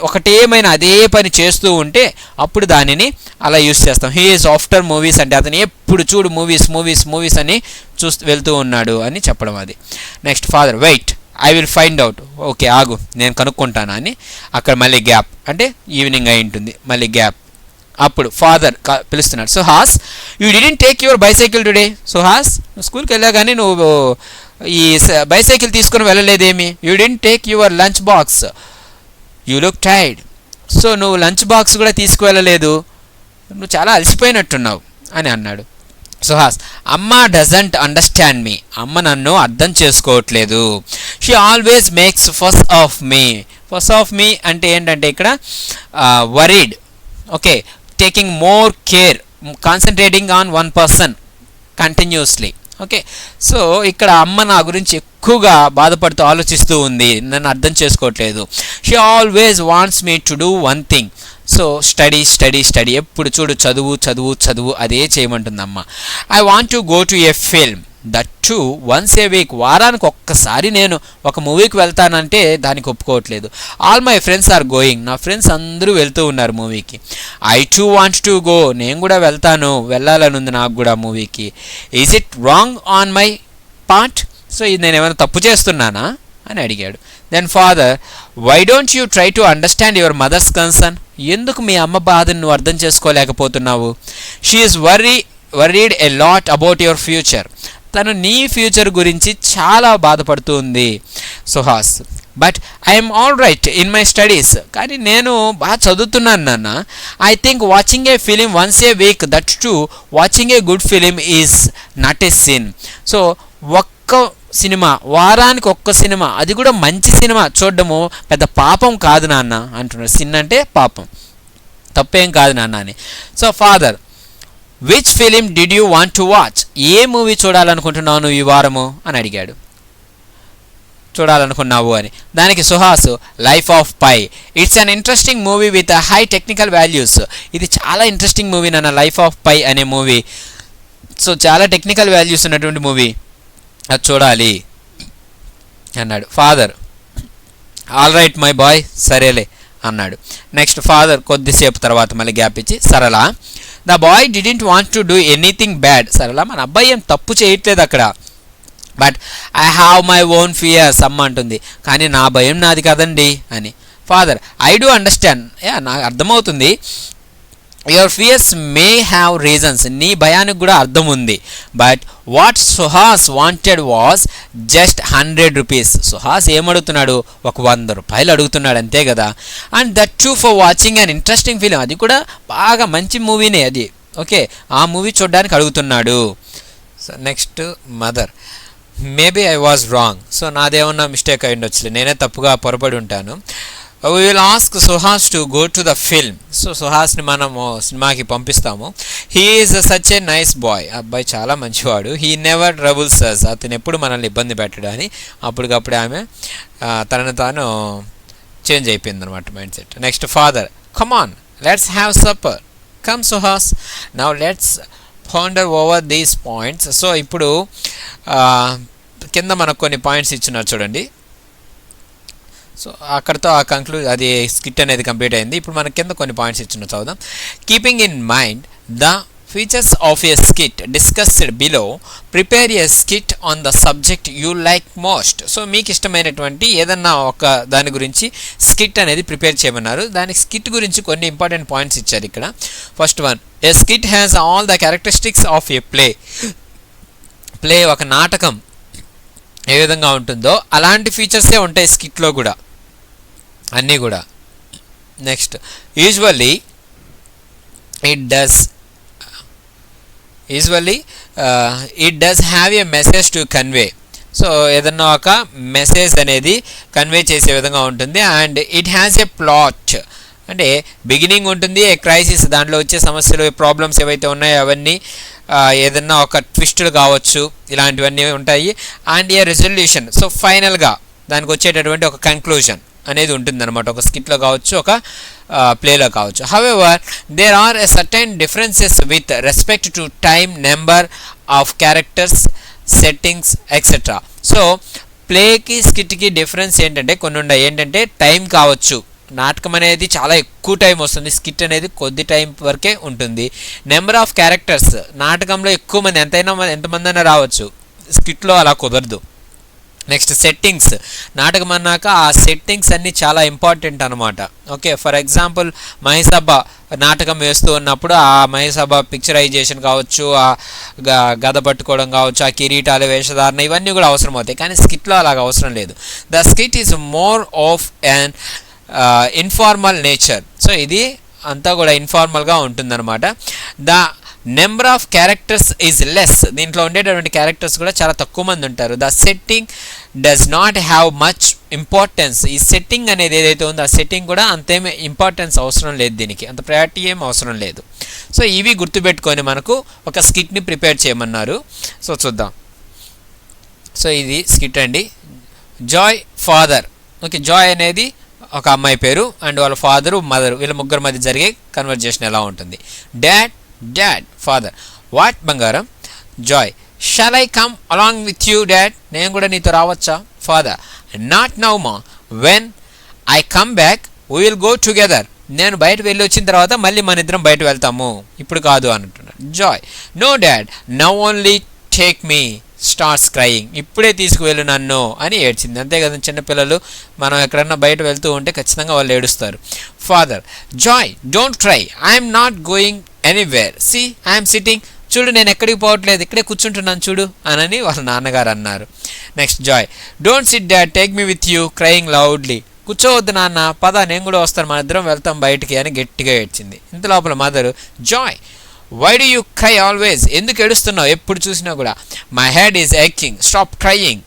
ఒకటేమైనా అదే పని చేస్తూ ఉంటే అప్పుడు దానిని అలా యూస్ చేస్తాం. హీ ఈజ్ ఆఫ్టర్ మూవీస్ అంటే అతను ఎప్పుడు చూడు మూవీస్ అని వెళ్తూ ఉన్నాడు అని చెప్పడం అది. Next father, wait I will find out, okay ఆగు నేను కనుక్కుంటాను అని. అక్కడ మళ్ళీ గ్యాప్, అంటే ఈవినింగ్ అయి ఉంటుంది, మళ్ళీ గ్యాప్. అప్పుడు ఫాదర్ పిలుస్తున్నాడు, Suhas you didn't take your bicycle today. Suhas, స్కూల్కి వెళ్ళా కానీ నువ్వు ఈ బైసైకిల్ తీసుకుని వెళ్ళలేదేమి. You didn't take your lunch box, you look tired. So నువ్వు లంచ్ బాక్స్ కూడా తీసుకువెళ్ళలేదు, నువ్వు చాలా అలసిపోయినట్టున్నావు అని అన్నాడు. సుహాస్, అమ్మ డజంట్ అండర్స్టాండ్ మీ, అమ్మ నన్ను అర్థం చేసుకోవట్లేదు. షీ ఆల్వేస్ మేక్స్ ఫస్ ఆఫ్ మీ అంటే ఏంటంటే ఇక్కడ worried, okay, taking more care, concentrating on one person continuously. Okay, so ఇక్కడ అమ్మ నా గురించి ఎక్కువగా బాధపడుతూ ఆలోచిస్తూ ఉంది, నన్ను అర్థం చేసుకోవట్లేదు. She always wants me to do one thing. So study, ఎప్పుడు చూడు చదువు అదే చేయమంటుందమ్మ. I want to go to a film, that too once a week, వారానికి ఒక్కసారి నేను ఒక మూవీకి వెళ్తానంటే దానికి ఒప్పుకోవట్లేదు. All my friends are going, నా ఫ్రెండ్స్ అందరూ వెళ్తూ ఉన్నారు మూవీకి. I too want to go, నేను కూడా వెళ్ళాలని ఉంది నాకు కూడా మూవీకి. Is it wrong on my part, so ఇది నేను ఏమైనా తప్పు చేస్తున్నానా అని అడిగాడు. Then father, why don't you try to understand your mother's concern, ఎందుకు మీ అమ్మ బాధను నువ్వు అర్థం చేసుకోలేకపోతున్నావు. She is worried a lot about your future, తను నీ ఫ్యూచర్ గురించి చాలా బాధపడుతూ ఉంది. Suhas, but I'm all right in my studies, కానీ నేను బాగా చదువుతున్నాను నాన్న. I think watching a film once a week, that to watching a good film is not a sin. So వారానికి ఒక్క సినిమా, అది కూడా మంచి సినిమా చూడడము పెద్ద పాపం కాదు నాన్న అంటున్నాడు. సిన్ అంటే పాపం, తప్పేం కాదు నాన్న అని. So father, which film did you want to watch, A movie చూడాలనుకుంటున్నావు నువ్వు ఈ వారము అని అడిగాడు. చూడాలనుకున్నావు అని. దానికి Suhas life of pi, it's an interesting movie with high technical values. ఇది చాలా ఇంట్రెస్టింగ్ మూవీ నాన్న, లైఫ్ ఆఫ్ పై అనే మూవీ. సో చాలా టెక్నికల్ వాల్యూస్ ఉన్నటువంటి మూవీ, అది చూడాలి అన్నాడు. Father all right my boy, సరేలే అన్నాడు. నెక్స్ట్ ఫాదర్ కొద్దిసేపు తర్వాత మళ్ళీ గ్యాప్ ఇచ్చి, సరళ the boy didn't want to do anything bad. సరళ మన అబ్బాయి ఏం తప్పు చేయట్లేదు అక్కడ, but I have my own fears అమ్మ అంటుంది. కానీ నా భయం నాది కదండి అని. ఫాదర్ ఐ డూ అండర్స్టాండ్, నాకు అర్థమవుతుంది. Your fears may have reasons, నీ భయానికి కూడా అర్థం ఉంది. But what Suhas wanted was just 100 rupees. Suhas ఏమడుగుతున్నాడు, ఒక 100 రూపాయలు అడుగుతున్నాడు అంతే కదా. And that too for watching an interesting film, అది కూడా బాగా మంచి మూవీనే అది, ఓకే, ఆ మూవీ చూడడానికి అడుగుతున్నాడు. So next mother, maybe I was wrong. So నాదేమన్నా మిస్టేక్ అయి ఉండొచ్చులే, నేనే తప్పుగా పొరపడి ఉంటాను. We will ask Suhas to go to the film. So సుహాస్ని మనము సినిమాకి పంపిస్తాము. He is such a nice boy, అబ్బాయి చాలా మంచివాడు. హీ నెవర్ ట్రబుల్స్ అస్, అతను ఎప్పుడు మనల్ని ఇబ్బంది పెట్టడు అని. అప్పటికప్పుడే ఆమె తనను తాను చేంజ్ అయిపోయింది అనమాట mind set. Next father, come on let's have supper, come Suhas now let's ponder over these points. So ఇప్పుడు కింద మనకు కొన్ని పాయింట్స్ ఇచ్చినారు చూడండి. సో అక్కడితో అది స్కిట్ అనేది కంప్లీట్ అయింది. ఇప్పుడు మన కింద కొన్ని పాయింట్స్ ఇచ్చిన చదువుదాం. Keeping in mind the features of a skit discussed below, prepare a skit on the subject you like most. So మీకు ఇష్టమైనటువంటి ఏదన్నా ఒక దాని గురించి స్కిట్ అనేది ప్రిపేర్ చేయమన్నారు. దానికి స్కిట్ గురించి కొన్ని ఇంపార్టెంట్ పాయింట్స్ ఇచ్చారు ఇక్కడ. First one, a skit has all the characteristics of a play. ఒక నాటకం ఏ విధంగా ఉంటుందో అలాంటి ఫీచర్సే ఉంటాయి స్కిట్లో కూడా, అన్నీ కూడా. Next, usually it does have a message to convey. So ఏదన్నా ఒక మెసేజ్ అనేది కన్వే చేసే విధంగా ఉంటుంది. And it has a plot, అంటే బిగినింగ్ ఉంటుంది, ఏ క్రైసిస్, దాంట్లో వచ్చే సమస్యలు ప్రాబ్లమ్స్ ఏవైతే ఉన్నాయో అవన్నీ, ఏదన్నా ఒక ట్విస్టులు కావచ్చు, ఇలాంటివన్నీ ఉంటాయి. అండ్ ఏ రెజల్యూషన్, సో ఫైనల్గా దానికి వచ్చేటటువంటి ఒక కంక్లూజన్ అనేది ఉంటుందన్నమాట, ఒక స్కిట్లో కావచ్చు, ఒక ప్లేలో కావచ్చు. However there are a certain differences with respect to time, number of characters, settings etcetera. So ప్లేకి స్కిట్కి డిఫరెన్స్ ఏంటంటే కొన్ని ఉన్నాయి. ఏంటంటే టైం కావచ్చు, నాటకం అనేది చాలా ఎక్కువ టైం వస్తుంది, స్కిట్ అనేది కొద్ది టైం వరకే ఉంటుంది. నెంబర్ ఆఫ్ క్యారెక్టర్స్, నాటకంలో ఎక్కువ మంది ఎంతమంది అయినా రావచ్చు, స్కిట్లో అలా కుదరదు. నెక్స్ట్ సెట్టింగ్స్, నాటకం అన్నాక ఆ సెట్టింగ్స్ అన్నీ చాలా ఇంపార్టెంట్ అనమాట. ఓకే, ఫర్ ఎగ్జాంపుల్ మహేసభ నాటకం వేస్తూ ఉన్నప్పుడు ఆ మహేసభ పిక్చరైజేషన్ కావచ్చు, ఆ గద పట్టుకోవడం కావచ్చు, ఆ కిరీటాలు, వేషధారణ, ఇవన్నీ కూడా అవసరం అవుతాయి. కానీ స్కిట్లో అలాగ అవసరం లేదు. The skit is more of an informal nature. So ఇది అంతా కూడా ఇన్ఫార్మల్గా ఉంటుందన్నమాట. The number of characters is less, దీంట్లో ఉండేటటువంటి క్యారెక్టర్స్ కూడా చాలా తక్కువ మంది ఉంటారు. The setting does not have much importance. ఈ సెట్టింగ్ అనేది ఏదైతే ఉందో ఆ సెట్టింగ్ కూడా అంతేమీ ఇంపార్టెన్స్ అవసరం లేదు, దీనికి అంత ప్రయారిటీ ఏం అవసరం లేదు. సో ఇవి గుర్తుపెట్టుకొని మనకు ఒక స్కిట్ని ప్రిపేర్ చేయమన్నారు. సో చూద్దాం. సో ఇది స్కిట్ అండి. జాయ్ ఫాదర్, ఓకే, జాయ్ అనేది ఒక అమ్మాయి పేరు, అండ్ వాళ్ళ ఫాదరు మదరు, వీళ్ళ ముగ్గురు మధ్య జరిగే కన్వర్జేషన్ ఎలా ఉంటుంది. డాడ్ ఫాదర్, వాట్ బంగారం. Joy, shall I come along with you dad, నేను కూడా నీతో రావచ్చా. ఫాదర్, నాట్ నౌ మా, when I come back we will go together, నేను బయట వెళ్ళి వచ్చిన తర్వాత మళ్ళీ మన ఇద్దరం బయట వెళ్తాము, ఇప్పుడు కాదు అంటున్నాడు. Joy, no dad now only take me, starts crying, ఇప్పుడే తీసుకువెళ్ళు నన్ను అని ఏడ్చింది. అంతే కదా చిన్నపిల్లలు, మనం ఎక్కడన్నా బయట వెళ్తూ ఉంటే ఖచ్చితంగా వాళ్ళు ఏడుస్తారు. Father, Joy don't cry, I'm not going anywhere, see I'm sitting, చూడు నేను ఎక్కడికి పోవట్లేదు, ఇక్కడే కూర్చుంటున్నాను చూడు అని వాళ్ళ నాన్నగారు అన్నారు. Next Joy, don't sit dad take me with you, crying loudly, కూర్చోవద్దు నాన్న, పద నేను కూడా వస్తాను, మన ఇద్దరం వెళ్తాం బయటికి అని గట్టిగా ఏడ్చింది. ఇంత లోపల mother, Joy why do you cry always, ఎందుకు ఏడుస్తున్నావు ఎప్పుడు చూసినా కూడా. My head is aching, stop crying,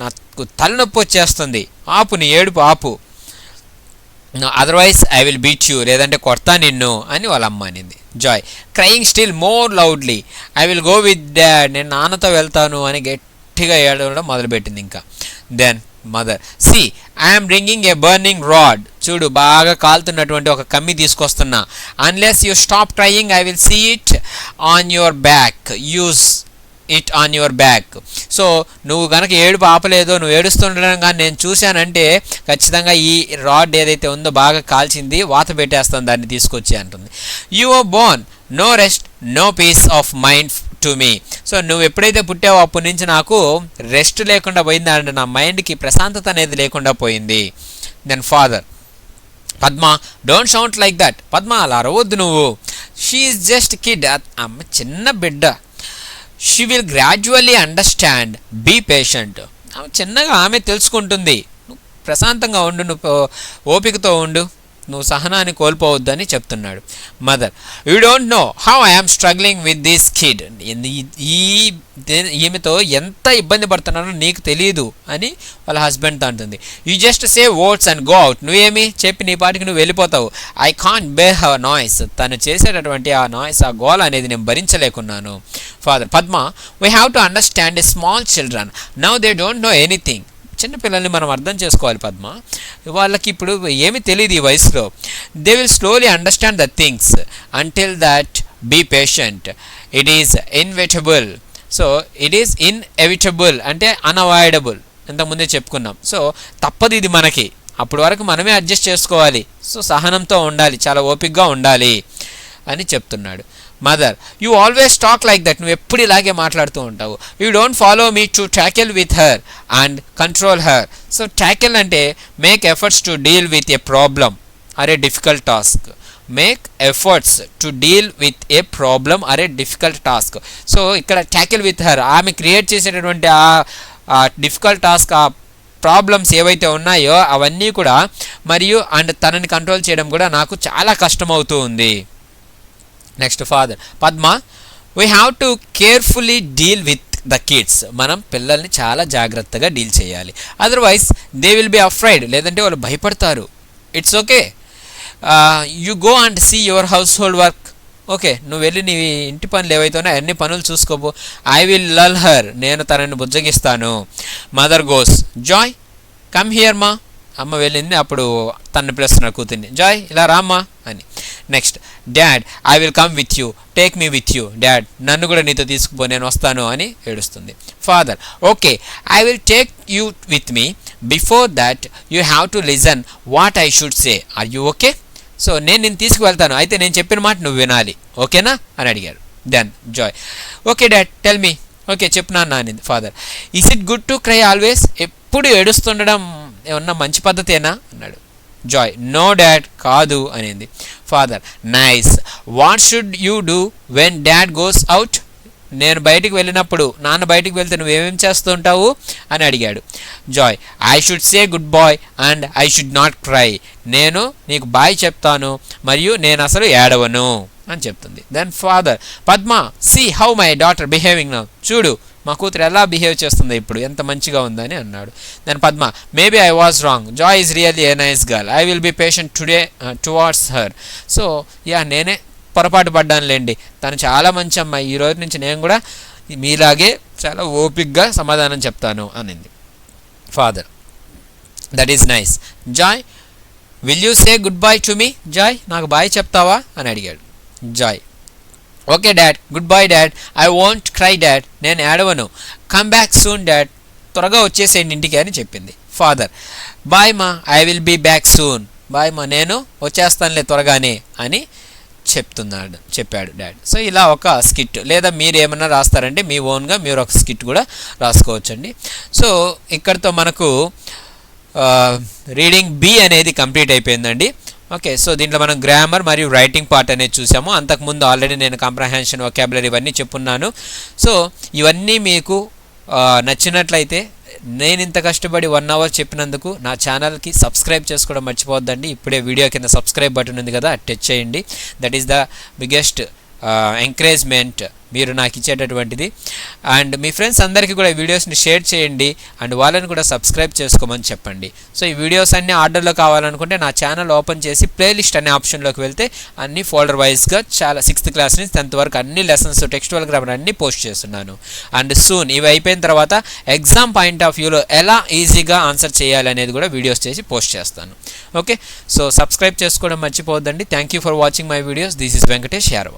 నాకు తలనొప్పి వచ్చేస్తుంది, ఆపు నీ ఏడుపు ఆపు. Otherwise I will beat you, లేదంటే కొడతా నిన్ను అని వాళ్ళ అమ్మ అనింది. Joy, crying still more loudly, I will go with dad, నేను నాన్నతో వెళ్తాను అని గట్టిగా ఏడవడం మొదలుపెట్టింది. ఇంకా then mother see I'm bringing a burning rod, చూడు బాగా కాలుతున్నటువంటి ఒక కమ్మి తీసుకొస్తున్నా. Unless you stop trying I will see it on your back, use it on your back. So నువ్వు కనుక ఏడుపు ఆపలేదో, నువ్వు ఏడుస్తుండడం కానీ నేను చూశానంటే ఖచ్చితంగా ఈ రాడ్ ఏదైతే ఉందో బాగా కాల్చింది, వాత పెట్టేస్తాను దాన్ని తీసుకొచ్చి అంటుంది. You are born no rest no peace of mind to me. So నువ్వు ఎప్పుడైతే పుట్టావో అప్పటి నుంచి నాకు రెస్ట్ లేకుండా పోయింది అంటే నా మైండ్కి ప్రశాంతత అనేది లేకుండా పోయింది. Then father Padma don't sound like that, Padma అలా అరవద్దు నువ్వు, షీ ఈజ్ జస్ట్ కిడ్, అమ్మ చిన్న బిడ్డ. She will gradually understand, be patient, ఆమె చిన్నగా ఆమె తెలుసుకుంటుంది, నువ్వు ప్రశాంతంగా ఉండు, నువ్వు ఓపికతో ఉండు, నువ్వు సహనాన్ని కోల్పోవద్దని చెప్తున్నాడు. Mother you don't know how I'm struggling with this kid, ఈమెతో ఎంత ఇబ్బంది పడుతున్నానో నీకు తెలియదు అని వాళ్ళ హస్బెండ్తో అంటుంది. You just say words and go out, నువ్వేమి చెప్పి నీ పాటికి నువ్వు వెళ్ళిపోతావు. I can't bear her noise, తను చేసేటటువంటి ఆ నాయిస్, ఆ గోల్ అనేది నేను భరించలేకున్నాను. Father Padma we have to understand a small children now they don't know anything. చిన్నపిల్లల్ని మనం అర్థం చేసుకోవాలి పద్మ, వాళ్ళకి ఇప్పుడు ఏమీ తెలియదు ఈ వయసులో. They will slowly understand the things until that be patient, it is inevitable. So it is inevitable అంటే అన్అవాయిడబుల్, ఇంతకుముందే చెప్పుకున్నాం. సో తప్పదు ఇది మనకి, అప్పటి వరకు మనమే అడ్జస్ట్ చేసుకోవాలి. సో సహనంతో ఉండాలి, చాలా ఓపికగా ఉండాలి అని చెప్తున్నాడు. Mother you always talk like that, నువ్వు ఎప్పుడు ఇలాగే మాట్లాడుతూ ఉంటావు. You don't follow me to tackle with her and control her. So tackle అంటే make efforts to deal with a problem or a difficult task, make efforts to deal with a problem or a difficult task. So ఇక్కడ tackle with her, ఆమె create చేసేటటువంటి ఆ difficult task, ఆ problems ఏవైతే ఉన్నాయో అవన్నీ కూడా, మరియు అండ్ తనని కంట్రోల్ చేయడం కూడా నాకు చాలా కష్టమవుతూ ఉంది. Next father Padma we have to carefully deal with the kids, మనం పిల్లల్ని చాలా జాగ్రత్తగా డీల్ చేయాలి. Otherwise they will be afraid, లేదంటే వాళ్ళు భయపడతారు. It's okay, you go and see your household work, okay నువ్వు వెళ్ళి నీ ఇంటి పనులు ఏవైతే ఉన్నాయో అన్ని పనులు చూసుకోబో. ఐ విల్ లల్ హర్, నేను తనని బుజ్జగిస్తాను. Mother goes Joy come here మా, అమ్మ వెళ్ళింది, అప్పుడు తనని పిలుస్తున్నారు కూతుర్ని, జాయ్ ఇలా రామ్మా అని. Next dad I will come with you, take me with you, dad నన్ను కూడా నీతో తీసుకుపో, నేను వస్తాను అని ఏడుస్తుంది. Father okay I will take you with me, before that you have to listen what I should say, are you okay. So నేను నిన్ను తీసుకువెళ్తాను, అయితే నేను చెప్పిన మాట నువ్వు వినాలి, ఓకేనా అని అడిగారు. Then Joy okay dad tell me, okay చెప్పున్నాను అనింది. Father is it good to cry always, ఎప్పుడు ఏడుస్తుండడం ఏమన్నా మంచి పద్ధతేనా అన్నాడు. జాయ్ నో డాడ్ కాదు అనింది. Father nice, what should you do when dad goes out, నేను బయటికి వెళ్ళినప్పుడు, నాన్న బయటికి వెళ్తే నువ్వేమేం చేస్తూ ఉంటావు అని అడిగాడు. Joy I should say good boy and I should not cry, నేను నీకు బాయ్ చెప్తాను మరియు నేను అసలు ఏడవను అని చెప్తుంది. Then father Padma see how my daughter behaving now, చూడు మా కూతురు ఎలా బిహేవ్ చేస్తుంది ఇప్పుడు, ఎంత మంచిగా ఉందని అన్నాడు. Then Padma maybe I was wrong, Joy is really a nice girl, I will be patient today towards her. So yeah నేనే పొరపాటు పడ్డానులేండి, తను చాలా మంచి అమ్మాయి, ఈ రోజు నుంచి నేను కూడా మీలాగే చాలా ఓపిక్గా సమాధానం చెప్తాను అనింది. Father that is nice, Joy will you say good bye to me, Joy నాకు బాయ్ చెప్తావా అని అడిగాడు. Joy okay dad good bye dad, I won't cry dad, నేను ఏడవను, కమ్ బ్యాక్ సూన్ డాడ్, త్వరగా వచ్చేసేయండి ఇంటికి అని చెప్పింది. ఫాదర్ బాయ్ మా I will be back soon, bye మా నేను వచ్చేస్తానులే త్వరగానే అని చెప్పాడు డాడ్. సో ఇలా ఒక స్కిట్, లేదా మీరు ఏమన్నా రాస్తారంటే మీ ఓన్గా మీరు ఒక స్కిట్ కూడా రాసుకోవచ్చండి. సో ఇక్కడితో మనకు రీడింగ్ బి అనేది కంప్లీట్ అయిపోయిందండి. ఓకే సో దీంట్లో మనం గ్రామర్ మరియు రైటింగ్ పార్ట్ అనేది చూసాము. అంతకుముందు ఆల్రెడీ నేను కాంప్రహెన్షన్, వొకాబులరీ ఇవన్నీ చెప్పున్నాను. సో ఇవన్నీ మీకు నచ్చినట్లయితే నేను ఇంత కష్టపడి 1 hour చెప్పినందుకు నా ఛానల్కి సబ్స్క్రైబ్ చేసుకోవడం మర్చిపోవద్దండి. ఇప్పుడే వీడియో కింద సబ్స్క్రైబ్ బటన్ ఉంది కదా, టచ్ చేయండి. That is the biggest encouragement మీరు నాకు ఇచ్చేటటువంటిది. అండ్ మీ ఫ్రెండ్స్ అందరికీ కూడా ఈ వీడియోస్ని షేర్ చేయండి అండ్ వాళ్ళని కూడా సబ్స్క్రైబ్ చేసుకోమని చెప్పండి. సో ఈ వీడియోస్ అన్నీ ఆర్డర్లో కావాలనుకుంటే నా ఛానల్ ఓపెన్ చేసి ప్లేలిస్ట్ అనే ఆప్షన్లోకి వెళ్తే అన్ని ఫోల్డర్ వైజ్గా చాలా 6th క్లాస్ నుంచి 10th వరకు అన్ని లెసన్స్ టెక్స్చువల్ గ్రామర్ అన్నీ పోస్ట్ చేస్తున్నాను. అండ్ సూన్ ఇవి అయిపోయిన తర్వాత ఎగ్జామ్ పాయింట్ ఆఫ్ వ్యూలో ఎలా ఈజీగా ఆన్సర్ చేయాలి అనేది కూడా వీడియోస్ చేసి పోస్ట్ చేస్తాను. ఓకే, సో సబ్స్క్రైబ్ చేసుకోవడం మర్చిపోవద్దండి. Thank you for watching my videos. This is Venkatesh Yarava.